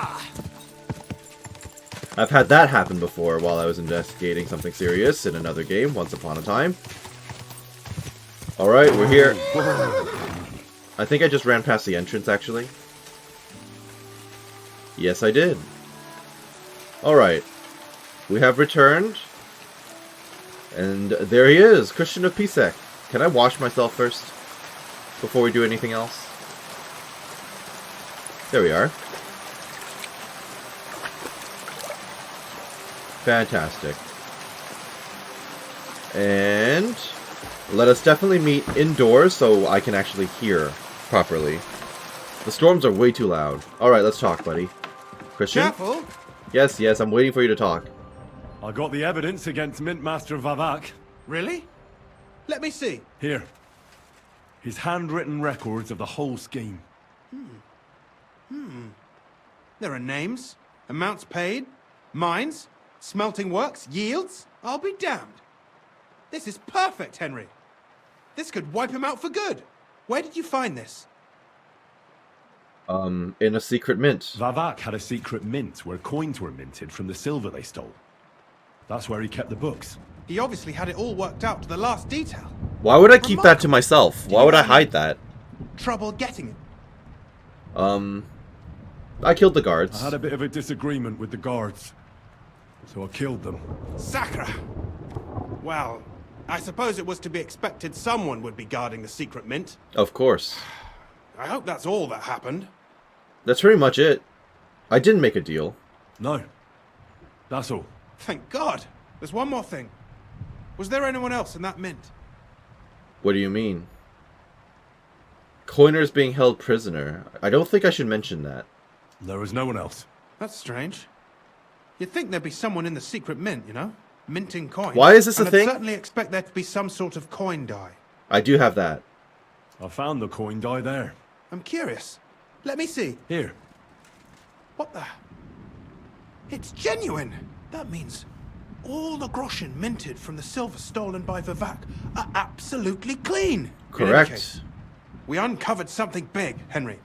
I've had that happen before while I was investigating something serious in another game, once upon a time. Alright, we're here. I think I just ran past the entrance, actually. Yes, I did. Alright. We have returned. And there he is, Christian of Pisek. Can I wash myself first? Before we do anything else? There we are. Fantastic. And let us definitely meet indoors so I can actually hear properly. The storms are way too loud. Alright, let's talk, buddy. Christian? Careful! Yes, yes, I'm waiting for you to talk. I got the evidence against Mint Master Vavak. Really? Let me see. Here. His handwritten records of the whole scheme. There are names, amounts paid, mines, smelting works, yields. I'll be damned. This is perfect, Henry. This could wipe him out for good. Where did you find this? In a secret mint. Vavak had a secret mint where coins were minted from the silver they stole. That's where he kept the books. He obviously had it all worked out to the last detail. Why would I keep that to myself? Why would I hide that? Trouble getting it. I killed the guards. I had a bit of a disagreement with the guards, so I killed them. Sakra! Well, I suppose it was to be expected someone would be guarding the secret mint. Of course. I hope that's all that happened. That's pretty much it. I didn't make a deal. No. That's all. Thank God. There's one more thing. Was there anyone else in that mint? What do you mean? Coiner's being held prisoner. I don't think I should mention that. There was no one else. That's strange. You'd think there'd be someone in the secret mint, you know? Minting coins. Why is this a and thing? I'd certainly expect there to be some sort of coin die. I do have that. I found the coin die there. I'm curious. Let me see. Here. What the? It's genuine! That means all the groschen minted from the silver stolen by Vivak are absolutely clean. In any case, Correct. we uncovered something big, Henry.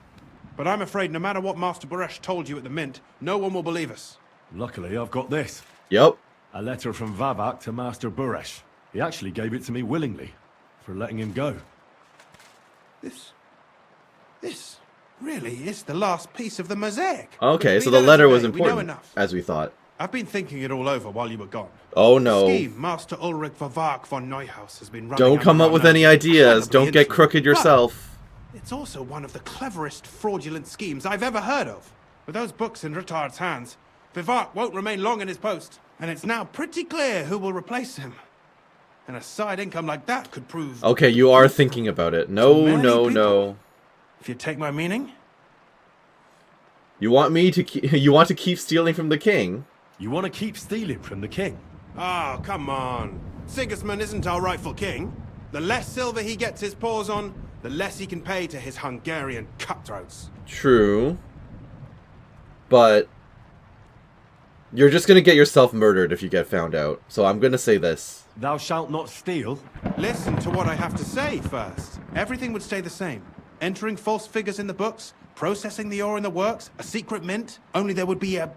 But I'm afraid no matter what Master Boresh told you at the mint, no one will believe us. Luckily, I've got this. Yep. A letter from Vavak to Master Buresh. He actually gave it to me willingly, for letting him go. This really is the last piece of the mosaic. Okay, But so be the that letter as it was may, we know important, enough. as we thought. I've been thinking it all over while you were gone. Oh The no. scheme Master Ulrich Varvark von Neuhaus has been running Don't under come our up with nose any is ideas. incredibly Don't get insolent. crooked But yourself. it's also one of the cleverest fraudulent schemes I've ever heard of. With those books in Rutard's hands, Varvark won't remain long in his post, and it's now pretty clear who will replace him. And a side income like that could prove... Okay, you are thinking about it. No, many no, people. no. If you take my meaning? You want me to you want to keep stealing from the king? You want to keep stealing from the king? Oh, come on. Sigismund isn't our rightful king. The less silver he gets his paws on, the less he can pay to his Hungarian cutthroats. True. But you're just gonna get yourself murdered if you get found out. So I'm gonna say this. Thou shalt not steal. Listen to what I have to say first. Everything would stay the same. Entering false figures in the books, processing the ore in the works, a secret mint, only there would be a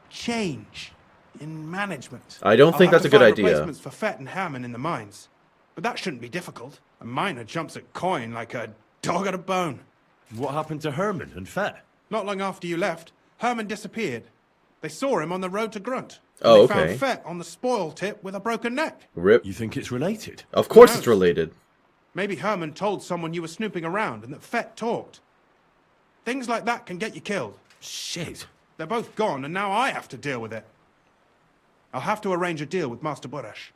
change in management. I don't think I'll have that's a to good find idea. replacements for Fett and Hammond in the mines. But that shouldn't be difficult. A miner jumps at coin like a dog at a bone. What happened to Herman and Fett? Not long after you left, Herman disappeared. They saw him on the road to Grunt. Oh, They okay. found Fett on the spoil tip with a broken neck. Rip. You think it's related? Of course Who it's knows? related. Maybe Herman told someone you were snooping around and that Fett talked. Things like that can get you killed. Shit. They're both gone, and now I have to deal with it. I'll have to arrange a deal with Master Buresh.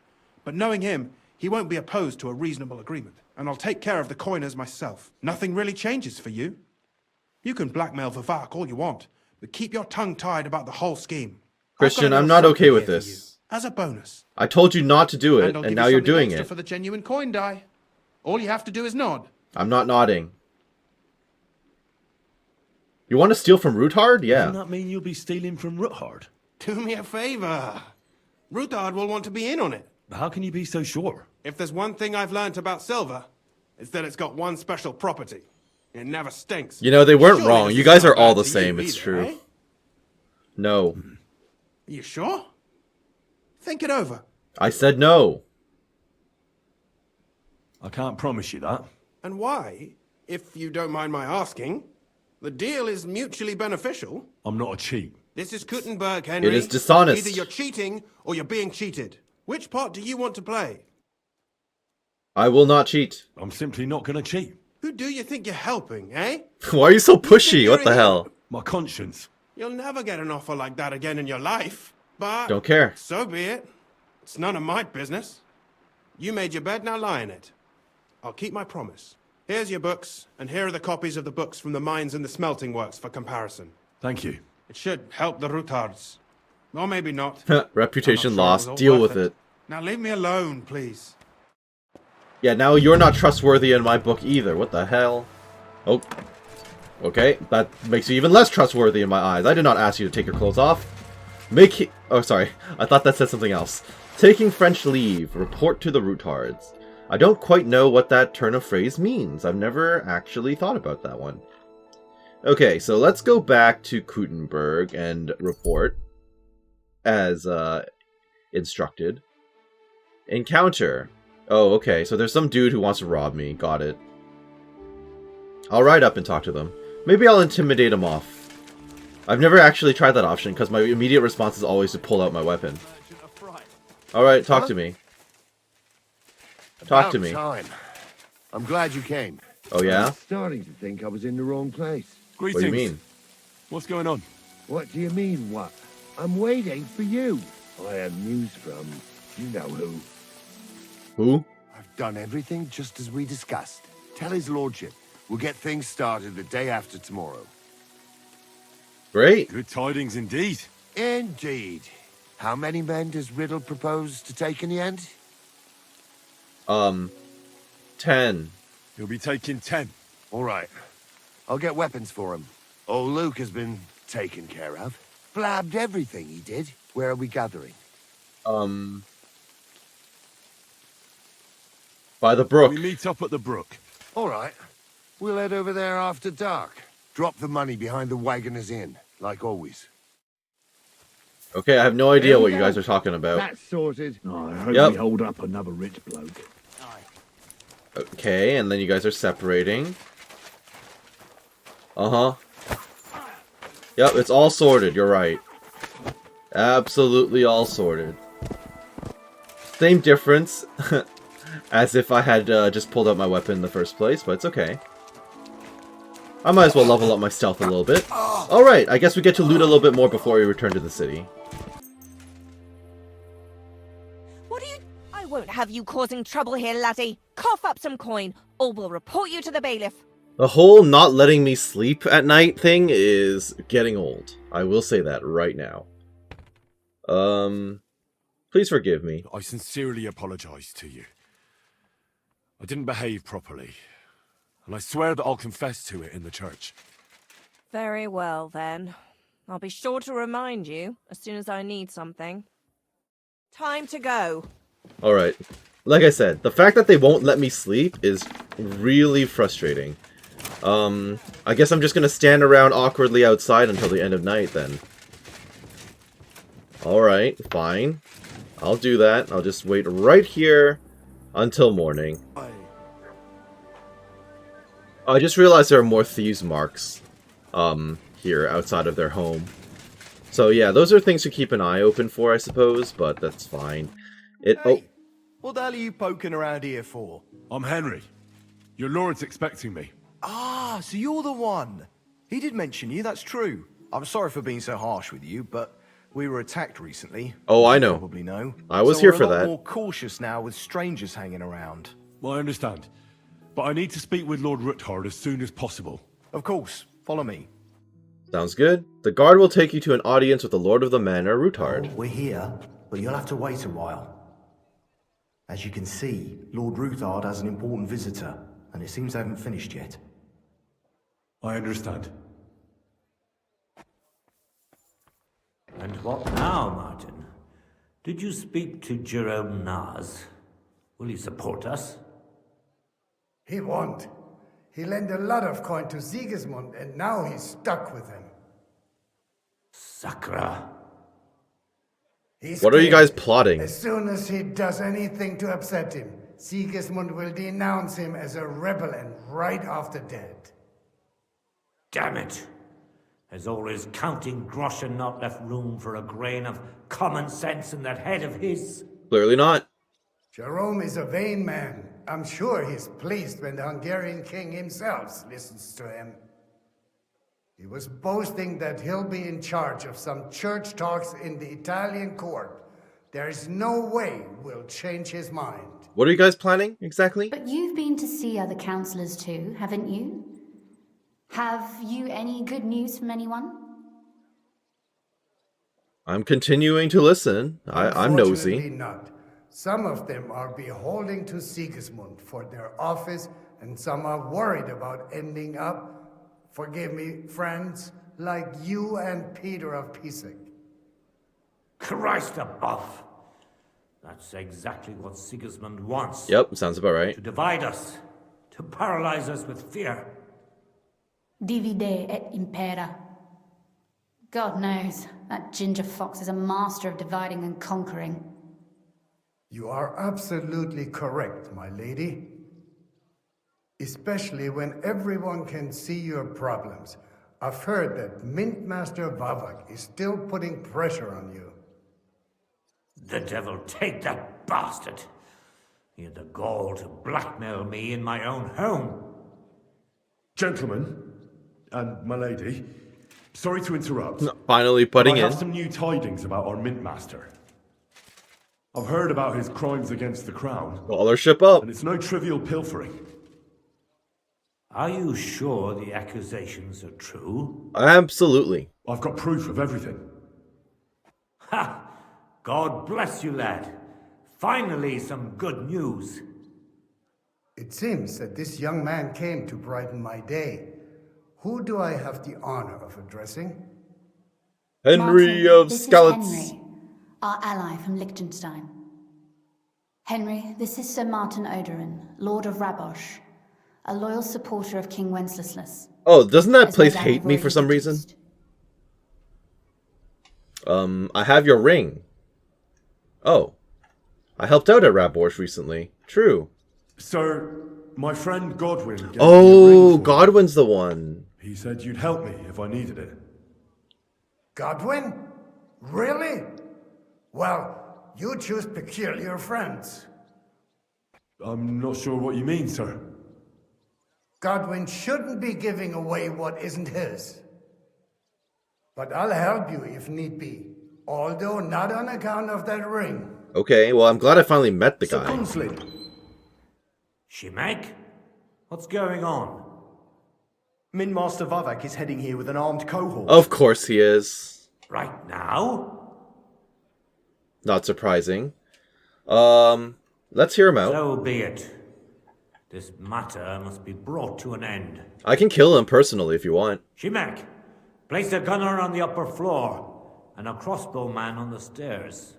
But knowing him, he won't be opposed to a reasonable agreement. And I'll take care of the coiners myself. Nothing really changes for you. You can blackmail Varvark all you want, but keep your tongue tied about the whole scheme. I've got Christian, a I'm little not okay something with here for this. you, as a bonus. I told you not to do it, I'll and give now you you're something doing extra it. for the genuine coin die. All you have to do is nod. I'm not nodding. You want to steal from Rutard? Yeah. Doesn't that mean you'll be stealing from Ruthard? Do me a favor. Rutard will want to be in on it. How can you be so sure? If there's one thing I've learnt about silver, it's that it's got one special property. It never stinks. You know, they weren't Surely wrong. this You is guys not are all bad the to you same. It's either, true. eh? No. Are you sure? Think it over. I said no. I can't promise you that. And why, if you don't mind my asking, the deal is mutually beneficial. I'm not a cheat. This is Kuttenberg, Henry. It is dishonest. Either you're cheating or you're being cheated. Which part do you want to play? I will not cheat. I'm simply not going to cheat. Who do you think you're helping, eh? Why are you so pushy? you're What the in hell? My conscience. You'll never get an offer like that again in your life. But Don't care. so be it. It's none of my business. You made your bed, now lie in it. I'll keep my promise. Here's your books, and here are the copies of the books from the mines and the smelting works for comparison. Thank you. It should help the Rutards. Or maybe not. Reputation I'm not sure lost. it was all Deal worth with it. Now leave me alone, please. Yeah, now you're not trustworthy in my book either. What the hell? Oh. Okay, that makes you even less trustworthy in my eyes. I did not ask you to take your clothes off. Oh, sorry. I thought that said something else. Taking French leave. Report to the Rutards. I don't quite know what that turn of phrase means. I've never actually thought about that one. Okay, so let's go back to Kuttenberg and report as instructed. Encounter. Oh, okay, so there's some dude who wants to rob me. Got it. I'll ride up and talk to them. Maybe I'll intimidate him off. I've never actually tried that option because my immediate response is always to pull out my weapon. Alright, talk to me. Talk to me. Time. I'm glad you came. Oh yeah? I'm starting to think I was in the wrong place. Greetings. What do you mean? What's going on? What do you mean, what? I'm waiting for you. I have news from you know who. Who? I've done everything just as we discussed. Tell his lordship. We'll get things started the day after tomorrow. Great. Good tidings indeed. Indeed. How many men does Riddle propose to take in the end? 10. He'll be taking 10. All right. I'll get weapons for him. Old Luke has been taken care of. Blabbed everything he did. Where are we gathering? By the brook. We meet up at the brook. All right. We'll head over there after dark. Drop the money behind the Wagoner's Inn, like always. Okay, I have no idea what you guys are talking about. That's sorted. Oh, I hope Yep. we hold up another rich bloke. Okay, and then you guys are separating. Uh-huh. Yep, it's all sorted, you're right. Absolutely all sorted. Same difference as if I had just pulled out my weapon in the first place, but it's okay. I might as well level up my stealth a little bit. Alright, I guess we get to loot a little bit more before we return to the city. I won't have you causing trouble here, laddie. Cough up some coin, or we'll report you to the bailiff. The whole not letting me sleep at night thing is getting old. I will say that right now. Please forgive me. I sincerely apologize to you. I didn't behave properly, and I swear that I'll confess to it in the church. Very well, then. I'll be sure to remind you as soon as I need something. Time to go. Alright. Like I said, the fact that they won't let me sleep is really frustrating. I guess I'm just gonna stand around awkwardly outside until the end of night, then. Alright, fine. I'll do that. I'll just wait right here until morning. I just realized there are more thieves' marks, here outside of their home. So yeah, those are things to keep an eye open for, I suppose, but that's fine. Hey, what the hell are you poking around here for? I'm Henry. Your lord's expecting me. Ah, so you're the one. He did mention you, that's true. I'm sorry for being so harsh with you, but we were attacked recently. Oh, I You know. probably know. I was So here we're for a lot that. more cautious now with strangers hanging around. Well, I understand. But I need to speak with Lord Ruthard as soon as possible. Of course, follow me. Sounds good. The guard will take you to an audience with the Lord of the Manor, Ruthard. We're here, but you'll have to wait a while. As you can see, Lord Ruthard has an important visitor, and it seems they haven't finished yet. I understand. And what now, Martin? Did you speak to Jerome Nars? Will he support us? He won't. He lent a lot of coin to Sigismund, and now he's stuck with him. Sakra. What are you guys plotting? As soon as he does anything to upset him, Sigismund will denounce him as a rebel and right off the dead. Damn it! Has always Counting Groschen not left room for a grain of common sense in that head of his? Clearly not. Jerome is a vain man. I'm sure he's pleased when the Hungarian king himself listens to him. He was boasting that he'll be in charge of some church talks in the Italian court. There is no way we'll change his mind. What are you guys planning, exactly? But you've been to see other councillors too, haven't you? Have you any good news from anyone? I'm continuing to listen. I'm nosy. Unfortunately not. Some of them are beholden to Sigismund for their office, and some are worried about ending up, forgive me, friends, like you and Peter of Pisek. Christ above! That's exactly what Sigismund wants. Yep, sounds about right. To divide us, to paralyze us with fear. Divide et impera. God knows, that ginger fox is a master of dividing and conquering. You are absolutely correct, my lady. Especially when everyone can see your problems. I've heard that Mintmaster Vavak is still putting pressure on you. The devil take that bastard! He had the gall to blackmail me in my own home. Gentlemen, and my lady, sorry to interrupt. Finally putting but I in. have some new tidings about our mint master. I've heard about his crimes against the crown. Scholarship up. And it's no trivial pilfering. Are you sure the accusations are true? Absolutely. I've got proof of everything. Ha! God bless you, lad. Finally, some good news. It seems that this young man came to brighten my day. Who do I have the honor of addressing? Henry Martin, of this Skalitz. is Henry, our ally from Liechtenstein. Henry, this is Sir Martin Odorin, Lord of Rabosh, a loyal supporter of King Wenceslas. Oh, doesn't that As place no doubt hate you've me already for some reason? deduced. I have your ring. Oh. I helped out at Raborsh recently. True. Sir, my friend Godwin gave me a Oh, ring for Godwin's the one. He said you'd help me if I needed it. Godwin? Really? Well, you choose peculiar friends. I'm not sure what you mean, sir. Godwin shouldn't be giving away what isn't his. But I'll help you if need be, although not on account of that ring. Okay, well, I'm glad I finally met the guy. Shimek? What's going on? Min Master Vavak is heading here with an armed cohort. Of course he is. Right now? Not surprising. Let's hear him out. So be it. This matter must be brought to an end. I can kill him personally if you want. Shimek, place a gunner on the upper floor and a crossbowman on the stairs.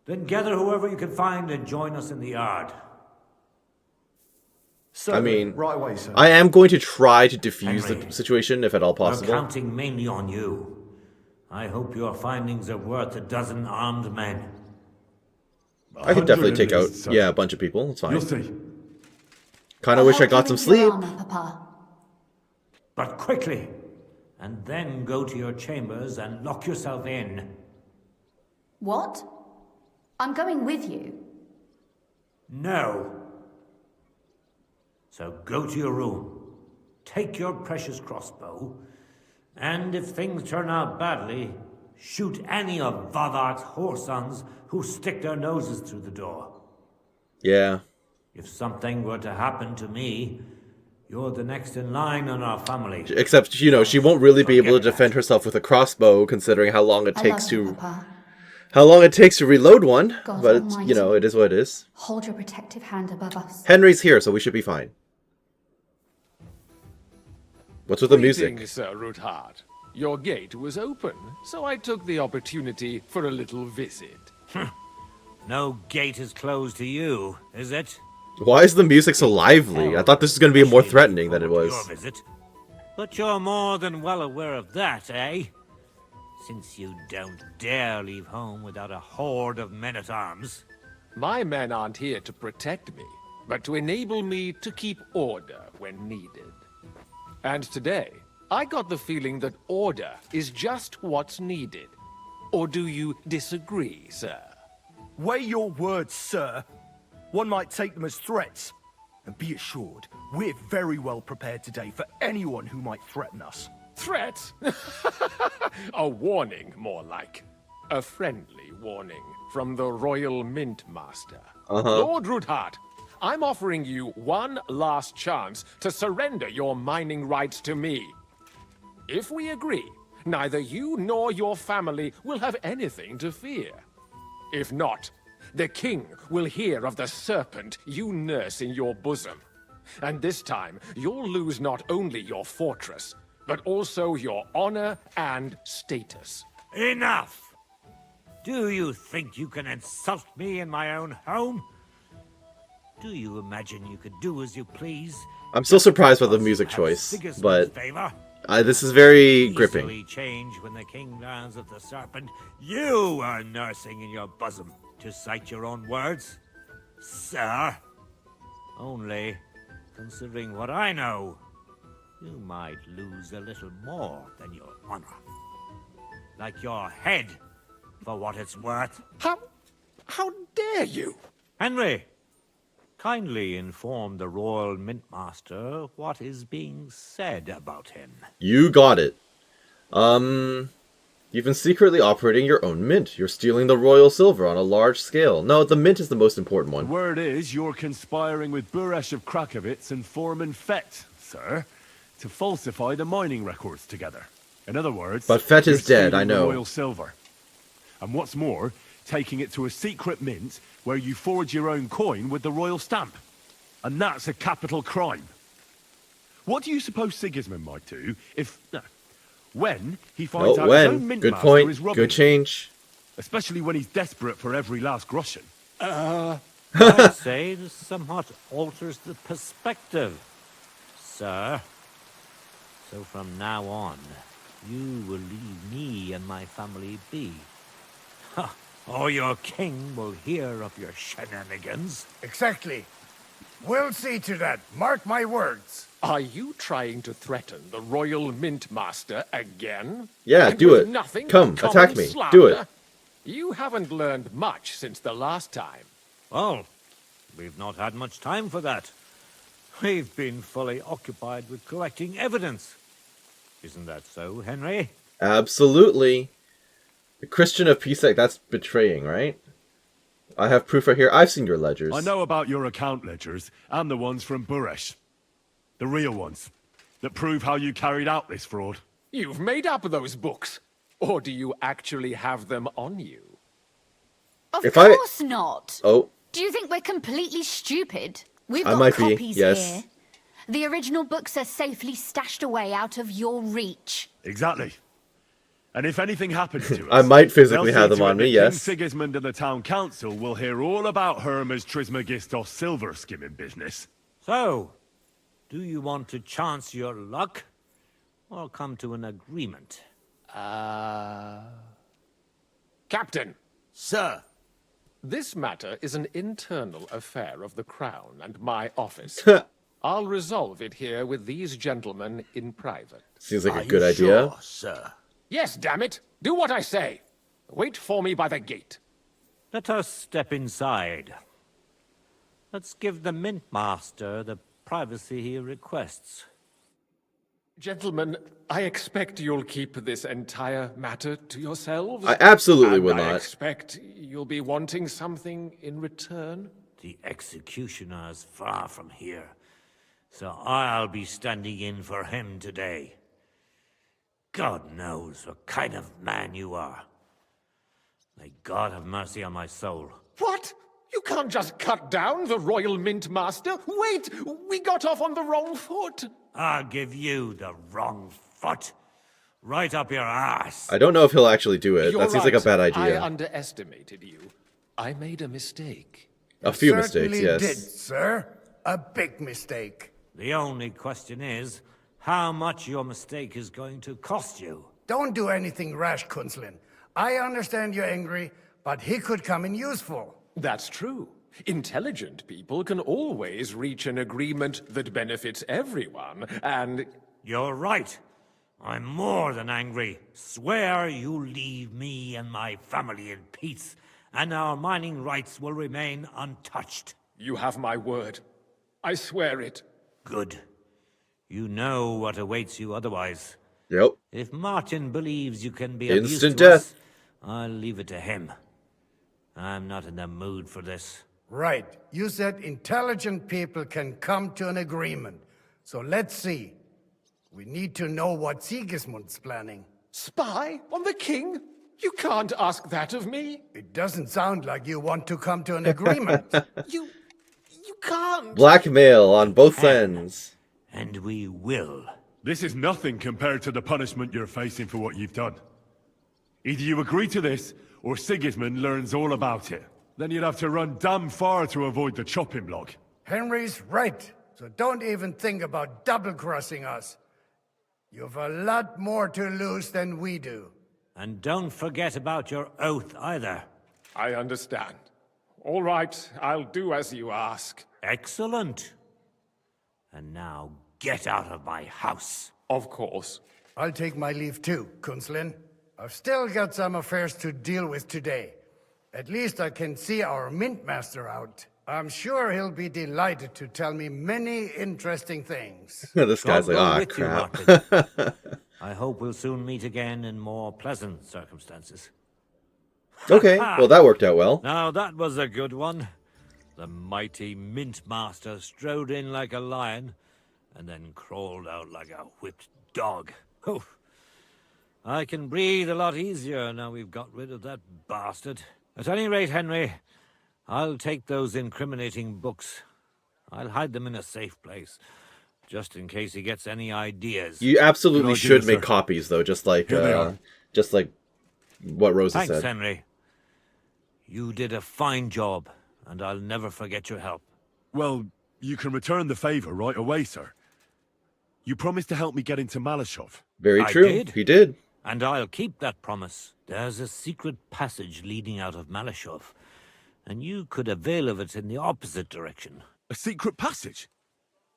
Then gather whoever you can find and join us in the yard. I mean, right away, sir. I am going to try to defuse Henry, the situation if at all possible. We're counting mainly on you. I hope your findings are worth a dozen armed men. I could definitely take out, a bunch of people. It's fine. Kind of wish I got some sleep. Papa. But quickly, and then go to your chambers and lock yourself in. What? I'm going with you. No. So go to your room, take your precious crossbow, and if things turn out badly, shoot any of Vavak's whoresons who stick their noses through the door. Yeah. If something were to happen to me, you're the next in line in our family. Except, she won't really be able to defend herself with a crossbow, considering how long it takes to... How long it takes to reload one. God but, Almighty. It is what it is. Hold your protective hand above us. Henry's here, so we should be fine. What's with the music? Greetings, Sir Ruthard. Your gate was open, so I took the opportunity for a little visit. No gate is closed to you, is it? Why is the music so lively? I thought this was going to be more threatening than it was. Your visit. But you're more than well aware of that, eh? Since you don't dare leave home without a horde of men-at-arms. My men aren't here to protect me, but to enable me to keep order when needed. And today, I got the feeling that order is just what's needed. Or do you disagree, sir? Weigh your words, sir. One might take them as threats. And be assured, we're very well prepared today for anyone who might threaten us. Threat? A warning, more like. A friendly warning from the Royal Mint Master. Lord Ruthard, I'm offering you one last chance to surrender your mining rights to me. If we agree, neither you nor your family will have anything to fear. If not, the king will hear of the serpent you nurse in your bosom. And this time, you'll lose not only your fortress, but also your honor and status. Enough! Do you think you can insult me in my own home? Do you imagine you could do as you please? I'm still surprised by the music choice, but this is very gripping. Easily change when the king learns of the serpent you are nursing in your bosom, to cite your own words, sir. Only, considering what I know, you might lose a little more than your honor. Like your head, for what it's worth. How dare you? Henry, kindly inform the Royal Mint Master what is being said about him. You got it. You've been secretly operating your own mint. You're stealing the royal silver on a large scale. No, the mint is the most important one. The word is you're conspiring with Buresh of Krakowitz and Foreman Fett, sir, to falsify the mining records together. In other words, but Fett is dead, I know. Royal silver. And what's more, taking it to a secret mint where you forge your own coin with the royal stamp. And that's a capital crime. What do you suppose Sigismund might do if... when he finds out his own mint Good master point. is robbing? Good change. Especially when he's desperate for every last groschen. I'd say this somewhat alters the perspective, sir. So from now on, you will leave me and my family be. Ha! Or your king will hear of your shenanigans. Exactly. We'll see to that. Mark my words. Are you trying to threaten the Royal Mint Master again? Yeah, And do with it. Nothing Come, but attack common me. slander? Do it. You haven't learned much since the last time. Well, we've not had much time for that. We've been fully occupied with collecting evidence. Isn't that so, Henry? Absolutely. A Christian of peace, that's betraying, right? I have proof right here. I've seen your ledgers. I know about your account ledgers, and the ones from Buresh. The real ones, that prove how you carried out this fraud. You've made up those books. Or do you actually have them on you? Of course not. Oh. Do you think we're completely stupid? We've I got might be, copies yes. here. The original books are safely stashed away out of your reach. Exactly. And if anything happens to us, I might physically they'll have see them to on it me, that yes. King Sigismund and the town council will hear all about Hermes Trismegistos silver skimming business. So, do you want to chance your luck? Or come to an agreement? Captain! Sir! This matter is an internal affair of the Crown and my office. I'll resolve it here with these gentlemen in private. Seems like a good idea. Sure, sir? Yes, damn it! Do what I say! Wait for me by the gate. Let us step inside. Let's give the Mint Master the privacy he requests. Gentlemen, I expect you'll keep this entire matter to yourselves. I absolutely and will I not. expect you'll be wanting something in return. The executioner is far from here, so I'll be standing in for him today. God knows what kind of man you are. May God have mercy on my soul. What? You can't just cut down the Royal Mint Master. Wait! We got off on the wrong foot. I'll give you the wrong foot. Right up your ass. I don't know if he'll actually do it. You're That seems like a right. bad I idea. underestimated you. I made a mistake. A few Certainly mistakes, yes. did, sir. A big mistake. The only question is, how much your mistake is going to cost you. Don't do anything rash, Kunslin. I understand you're angry, but he could come in useful. That's true. Intelligent people can always reach an agreement that benefits everyone, and... You're right. I'm more than angry. Swear you leave me and my family in peace, and our mining rights will remain untouched. You have my word. I swear it. Good. You know what awaits you otherwise. Yep. If Martin believes you can be of use Instant to death. us, I'll leave it to him. I'm not in the mood for this. Right. You said intelligent people can come to an agreement. So let's see. We need to know what Sigismund's planning. Spy on the king? You can't ask that of me. It doesn't sound like you want to come to an agreement. You can't. Blackmail on both ends. And we will. This is nothing compared to the punishment you're facing for what you've done. Either you agree to this, or Sigismund learns all about it. Then you'd have to run damn far to avoid the chopping block. Henry's right. So don't even think about double-crossing us. You've a lot more to lose than we do. And don't forget about your oath either. I understand. All right, I'll do as you ask. Excellent. And now get out of my house. Of course. I'll take my leave too, Kunslin. I've still got some affairs to deal with today. At least I can see our Mint Master out. I'm sure he'll be delighted to tell me many interesting things. This guy's God like, go ah, with you, crap. Martin. I hope we'll soon meet again in more pleasant circumstances. Okay, well that worked out well. Now that was a good one. The mighty Mint Master strode in like a lion, and then crawled out like a whipped dog. Oof. I can breathe a lot easier now we've got rid of that bastard. At any rate, Henry, I'll take those incriminating books. I'll hide them in a safe place, just in case he gets any ideas. You absolutely Good idea, should make sir. copies, though, just like Here they are. what Rosa Thanks, said. Henry. You did a fine job, and I'll never forget your help. Well, you can return the favor right away, sir. You promised to help me get into Malashov. Very I true. did. He did. And I'll keep that promise. There's a secret passage leading out of Malashov, and you could avail of it in the opposite direction. A secret passage?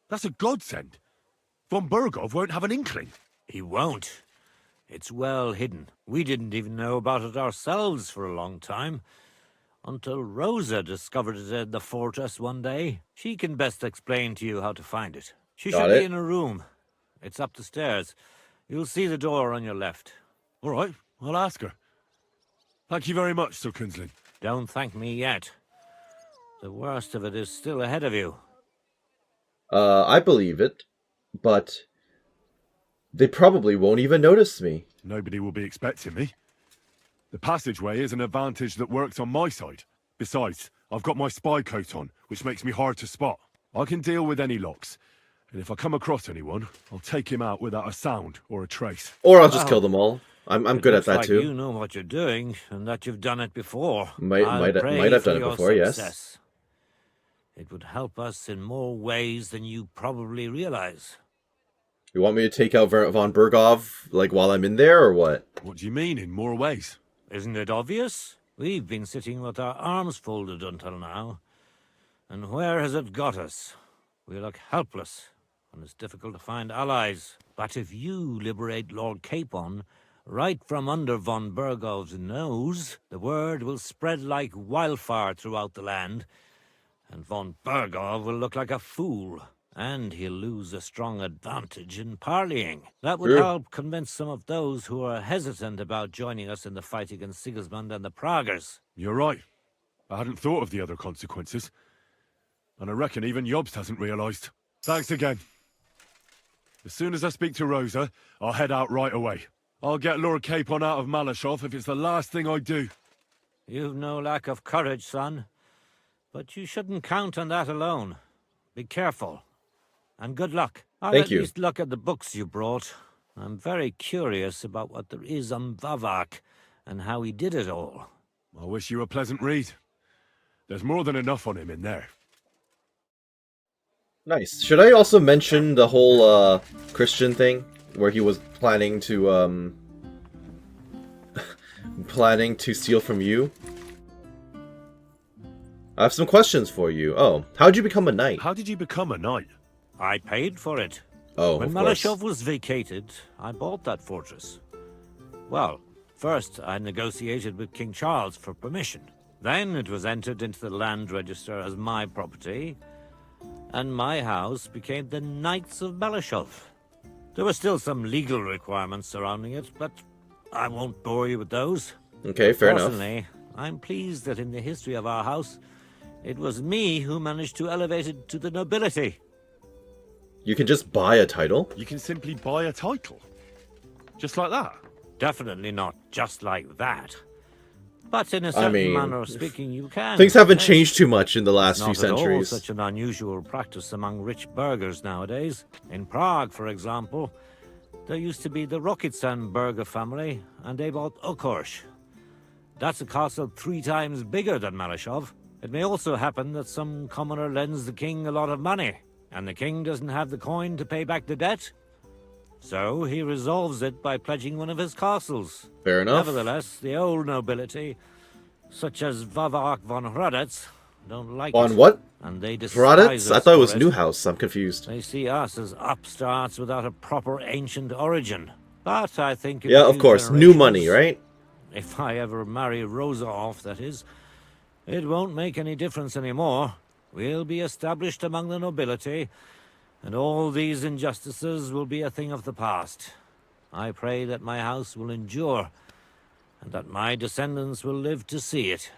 That's a godsend. Von Burgov won't have an inkling. He won't. It's well hidden. We didn't even know about it ourselves for a long time. Until Rosa discovered it in the fortress one day. She can best explain to you how to find it. She should be in her room. It's up the stairs. You'll see the door on your left. All right, I'll ask her. Thank you very much, Sir Kinslin. Don't thank me yet. The worst of it is still ahead of you. I believe it, but they probably won't even notice me. Nobody will be expecting me. The passageway is an advantage that works on my side. Besides, I've got my spy coat on, which makes me hard to spot. I can deal with any locks. And if I come across anyone, I'll take him out without a sound or a trace. Or I'll just kill them all. I'm good at that like too. You know what you're doing, and that you've done it before. Might have done it before, yes. It would help us in more ways than you probably realize. You want me to take out von Burgov, like, while I'm in there, or what? What do you mean, in more ways? Isn't it obvious? We've been sitting with our arms folded until now. And where has it got us? We look helpless, and it's difficult to find allies. But if you liberate Lord Capon, right from under von Burgov's nose, the word will spread like wildfire throughout the land, and von Burgov will look like a fool. And he'll lose a strong advantage in parleying. That would help convince some of those who are hesitant about joining us in the fight against Sigismund and the Praguers. You're right. I hadn't thought of the other consequences. And I reckon even Jobst hasn't realised. Thanks again. As soon as I speak to Rosa, I'll head out right away. I'll get Lord Capon out of Malashov if it's the last thing I do. You've no lack of courage, son. But you shouldn't count on that alone. Be careful. And good luck. I'll Thank at you. least look at the books you brought. I'm very curious about what there is on Vavak and how he did it all. I wish you a pleasant read. There's more than enough on him in there. Nice. Should I also mention the whole Christian thing where he was planning to steal from you? I have some questions for you. Oh, how'd you become a knight? How did you become a knight? I paid for it. Oh, when of course. Malashov was vacated, I bought that fortress. Well, first I negotiated with King Charles for permission. Then it was entered into the land register as my property, and my house became the Knights of Malashov. There were still some legal requirements surrounding it, but I won't bore you with those. Okay, fair enough. Personally, I'm pleased that in the history of our house, it was me who managed to elevate it to the nobility. You can just buy a title? You can simply buy a title? Just like that? Definitely not just like that. But in a certain manner of speaking, you can. Things haven't changed too much in the last few Not at all centuries. such an unusual practice among rich burghers nowadays. In Prague, for example, there used to be the Rokitsan burgher family, and they bought Okorsh. That's a castle 3 times bigger than Malashov. It may also happen that some commoner lends the king a lot of money, and the king doesn't have the coin to pay back the debt. So he resolves it by pledging one of his castles. Fair enough. Nevertheless, the old nobility, such as Vavak von Hradec, don't like On it. what? And they Hradec? despise I us thought it was for Newhouse. I'm confused. They see us as upstarts without a proper ancient origin. But I think... Yeah, of course. New money, right? If I ever marry Rosa off, that is, it won't make any difference anymore. We'll be established among the nobility, and all these injustices will be a thing of the past. I pray that my house will endure, and that my descendants will live to see it.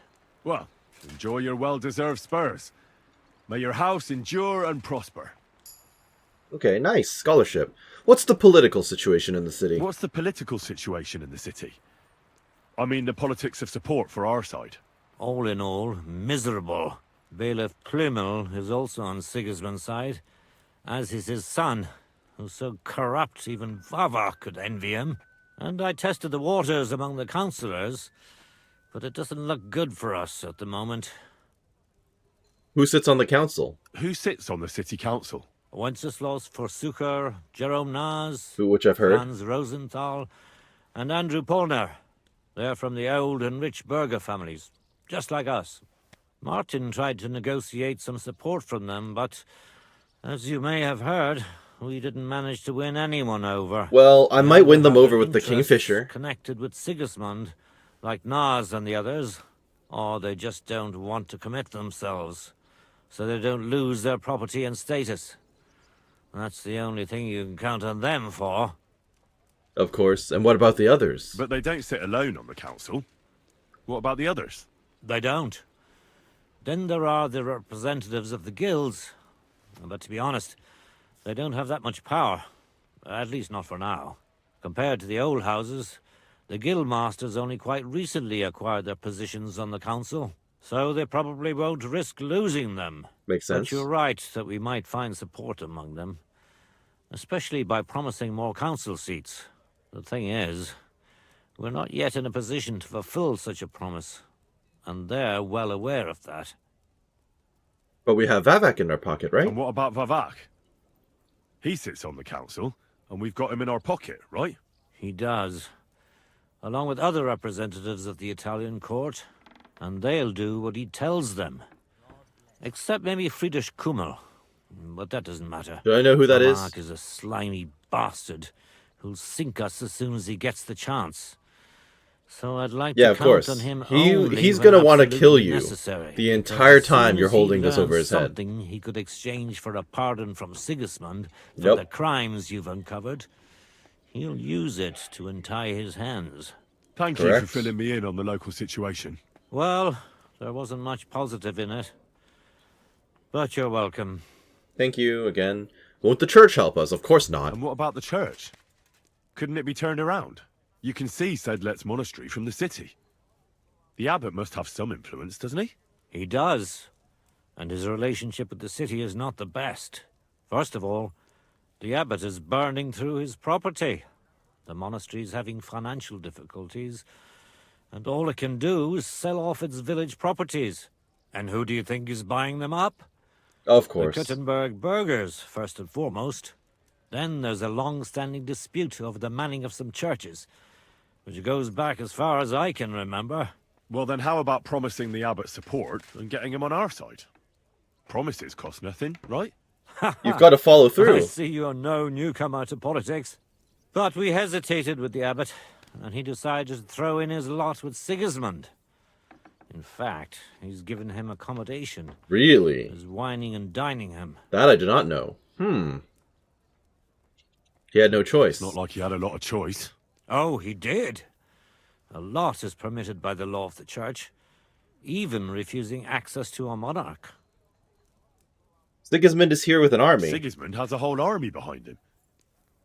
Well, enjoy your well-deserved spurs. May your house endure and prosper. Okay, nice. Scholarship. What's the political situation in the city? What's the political situation in the city? I mean the politics of support for our side. All in all, miserable. Bailiff Plymel is also on Sigismund's side, as is his son, who's so corrupt even Vavak could envy him. And I tested the waters among the councillors, but it doesn't look good for us at the moment. Who sits on the council? Who sits on the city council? Wenceslas Forsucher, Jerome Naz, which I've heard. Franz Rosenthal, and Andrew Polner. They're from the old and rich burgher families, just like us. Martin tried to negotiate some support from them, but as you may have heard, we didn't manage to win anyone over. Well, I might win them Have over their with the interests Kingfisher. connected with Sigismund, like Naz and the others, or they just don't want to commit themselves, so they don't lose their property and status. That's the only thing you can count on them for. Of course. And what about the others? But they don't sit alone on the council. What about the others? They don't. Then there are the representatives of the guilds. But to be honest, they don't have that much power. At least not for now. Compared to the old houses, the guild masters only quite recently acquired their positions on the council, so they probably won't risk losing them. Makes sense. But you're right that we might find support among them, especially by promising more council seats. The thing is, we're not yet in a position to fulfill such a promise, and they're well aware of that. But we have Vavak in our pocket, right? And what about Vavak? He sits on the council, and we've got him in our pocket, right? He does, along with other representatives of the Italian court, and they'll do what he tells them. Except maybe Friedrich Kummel, but that doesn't matter. Do I know who that is? Mark is a slimy bastard who'll sink us as soon as he gets the chance. So I'd like to count on him only he's when gonna want to kill absolutely you necessary. the entire Because as soon time you're as he holding this over learns his head. something he could exchange for a pardon from Sigismund for Yep. the crimes you've uncovered, he'll use it to untie his hands. Thank you for filling me in on the local situation. Well, there wasn't much positive in it. But you're welcome. Thank you again. Won't the church help us? Of course not. And what about the church? Couldn't it be turned around? You can see Sedlet's monastery from the city. The abbot must have some influence, doesn't he? He does. And his relationship with the city is not the best. First of all, the abbot is burning through his property. The monastery's having financial difficulties, and all it can do is sell off its village properties. And who do you think is buying them up? Of course. The Kuttenberg burghers, first and foremost. Then there's a long-standing dispute over the manning of some churches, which goes back as far as I can remember. Well, then how about promising the abbot support and getting him on our side? Promises cost nothing, right? You've got to follow through. I see you're no newcomer to politics. But we hesitated with the abbot, and he decided to throw in his lot with Sigismund. In fact, he's given him accommodation. Really? He's wining and dining him. That I do not know. He had no choice. It's not like he had a lot of choice. Oh, he did. A lot is permitted by the law of the church, even refusing access to a monarch. Sigismund is here with an army. Sigismund has a whole army behind him.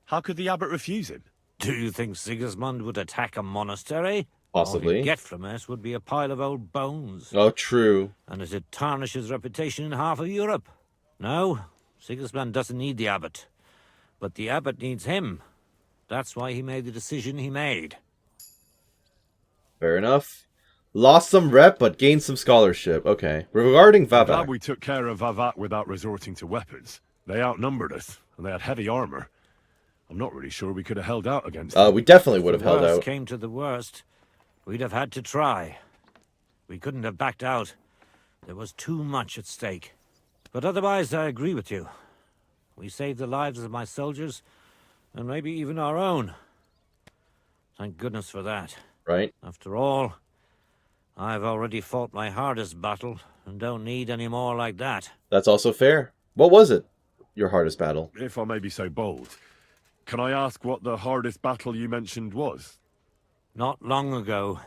How could the abbot refuse him? Do you think Sigismund would attack a monastery? Possibly. All he'd get from it would be a pile of old bones. Oh, true. And it'd tarnish his reputation in half of Europe. No, Sigismund doesn't need the abbot. But the abbot needs him. That's why he made the decision he made. Fair enough. Lost some rep, but gained some scholarship. Okay. Regarding Glad Vavak. we took care of Vavak without resorting to weapons. They outnumbered us, and they had heavy armor. I'm not really sure we could have held out against them. We definitely would have If the held worst out. came to the worst, we'd have had to try. We couldn't have backed out. There was too much at stake. But otherwise, I agree with you. We saved the lives of my soldiers, and maybe even our own. Thank goodness for that. Right. After all, I've already fought my hardest battle, and don't need any more like that. That's also fair. What was it? Your hardest battle? If I may be so bold, can I ask what the hardest battle you mentioned was? Not long ago,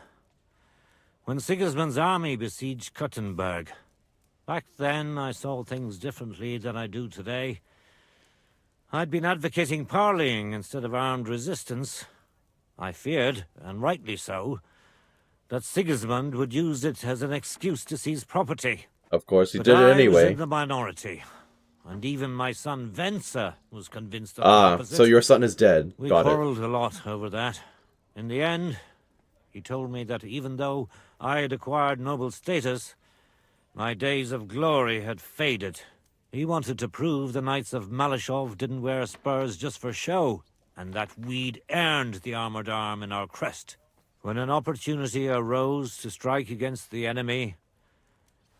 when Sigismund's army besieged Kuttenberg. Back then, I saw things differently than I do today. I'd been advocating parleying instead of armed resistance. I feared, and rightly so, that Sigismund would use it as an excuse to seize property. Of course, he But did it I was anyway. in the minority, and even my son Venser was convinced of the opposite. So your son is dead. We Got it. quarreled a lot over that. In the end, he told me that even though I had acquired noble status, my days of glory had faded, He wanted to prove the Knights of Malashov didn't wear spurs just for show, and that we'd earned the armored arm in our crest. When an opportunity arose to strike against the enemy,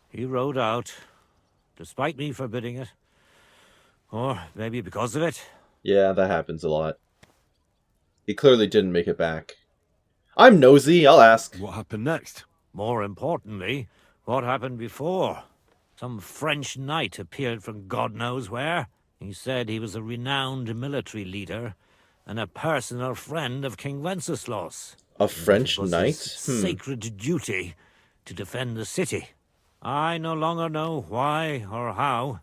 he rode out, despite me forbidding it. Or maybe because of it. Yeah, that happens a lot. He clearly didn't make it back. I'm nosy, I'll ask. What happened next? More importantly, what happened before? Some French knight appeared from God knows where. He said he was a renowned military leader and a personal friend of King Wenceslas. A French It was knight? his sacred duty to defend the city. I no longer know why or how,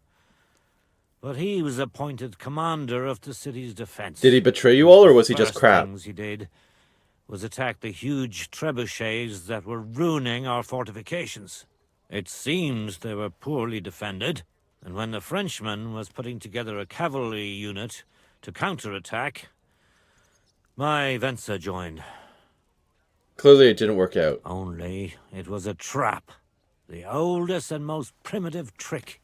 but he was appointed commander of the city's defense. Did he betray you all, or was he just First crap? things he did was attack the huge trebuchets that were ruining our fortifications. It seems they were poorly defended, and when the Frenchman was putting together a cavalry unit to counterattack, my Venser joined. Clearly it didn't work out. Only it was a trap. The oldest and most primitive trick.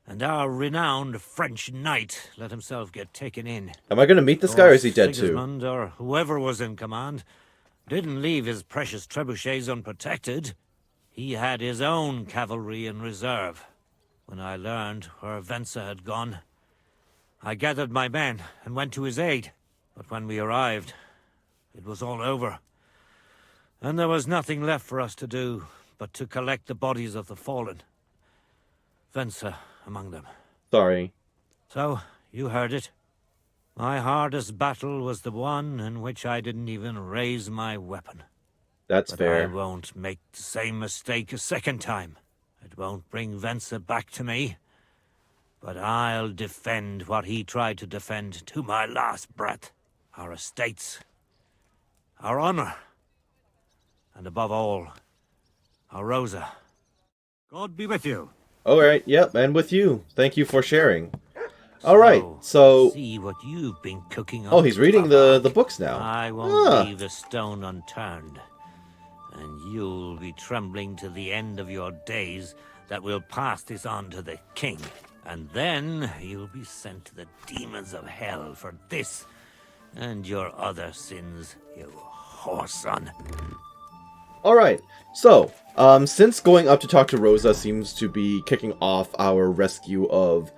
And our renowned French knight let himself get taken in. Am I going to meet this guy, or is he dead too? Sigismund, or whoever was in command, didn't leave his precious trebuchets unprotected. He had his own cavalry in reserve. When I learned where Venser had gone, I gathered my men and went to his aid. But when we arrived, it was all over. And there was nothing left for us to do but to collect the bodies of the fallen. Venser among them. Sorry. So, you heard it. My hardest battle was the one in which I didn't even raise my weapon. That's but fair. I won't make the same mistake a second time. It won't bring Venser back to me. But I'll defend what he tried to defend to my last breath. Our estates. Our honor. And above all, our Rosa. God be with you. Alright, yep, and with you. Thank you for sharing. Alright, so... See what you've been cooking up. Oh, he's reading the books now. I won't leave a stone unturned. And you'll be trembling to the end of your days that we'll pass this on to the king. And then you'll be sent to the demons of hell for this and your other sins, you whoreson. Alright, so, since going up to talk to Rosa seems to be kicking off our rescue of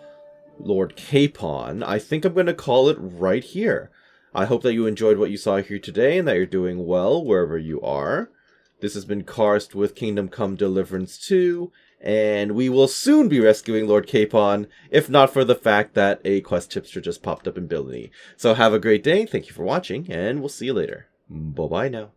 Lord Capon, I think I'm going to call it right here. I hope that you enjoyed what you saw here today and that you're doing well wherever you are. This has been Karst with Kingdom Come Deliverance 2, and we will soon be rescuing Lord Capon, if not for the fact that a quest tipster just popped up in Billany. So have a great day, thank you for watching, and we'll see you later. Bye-bye now.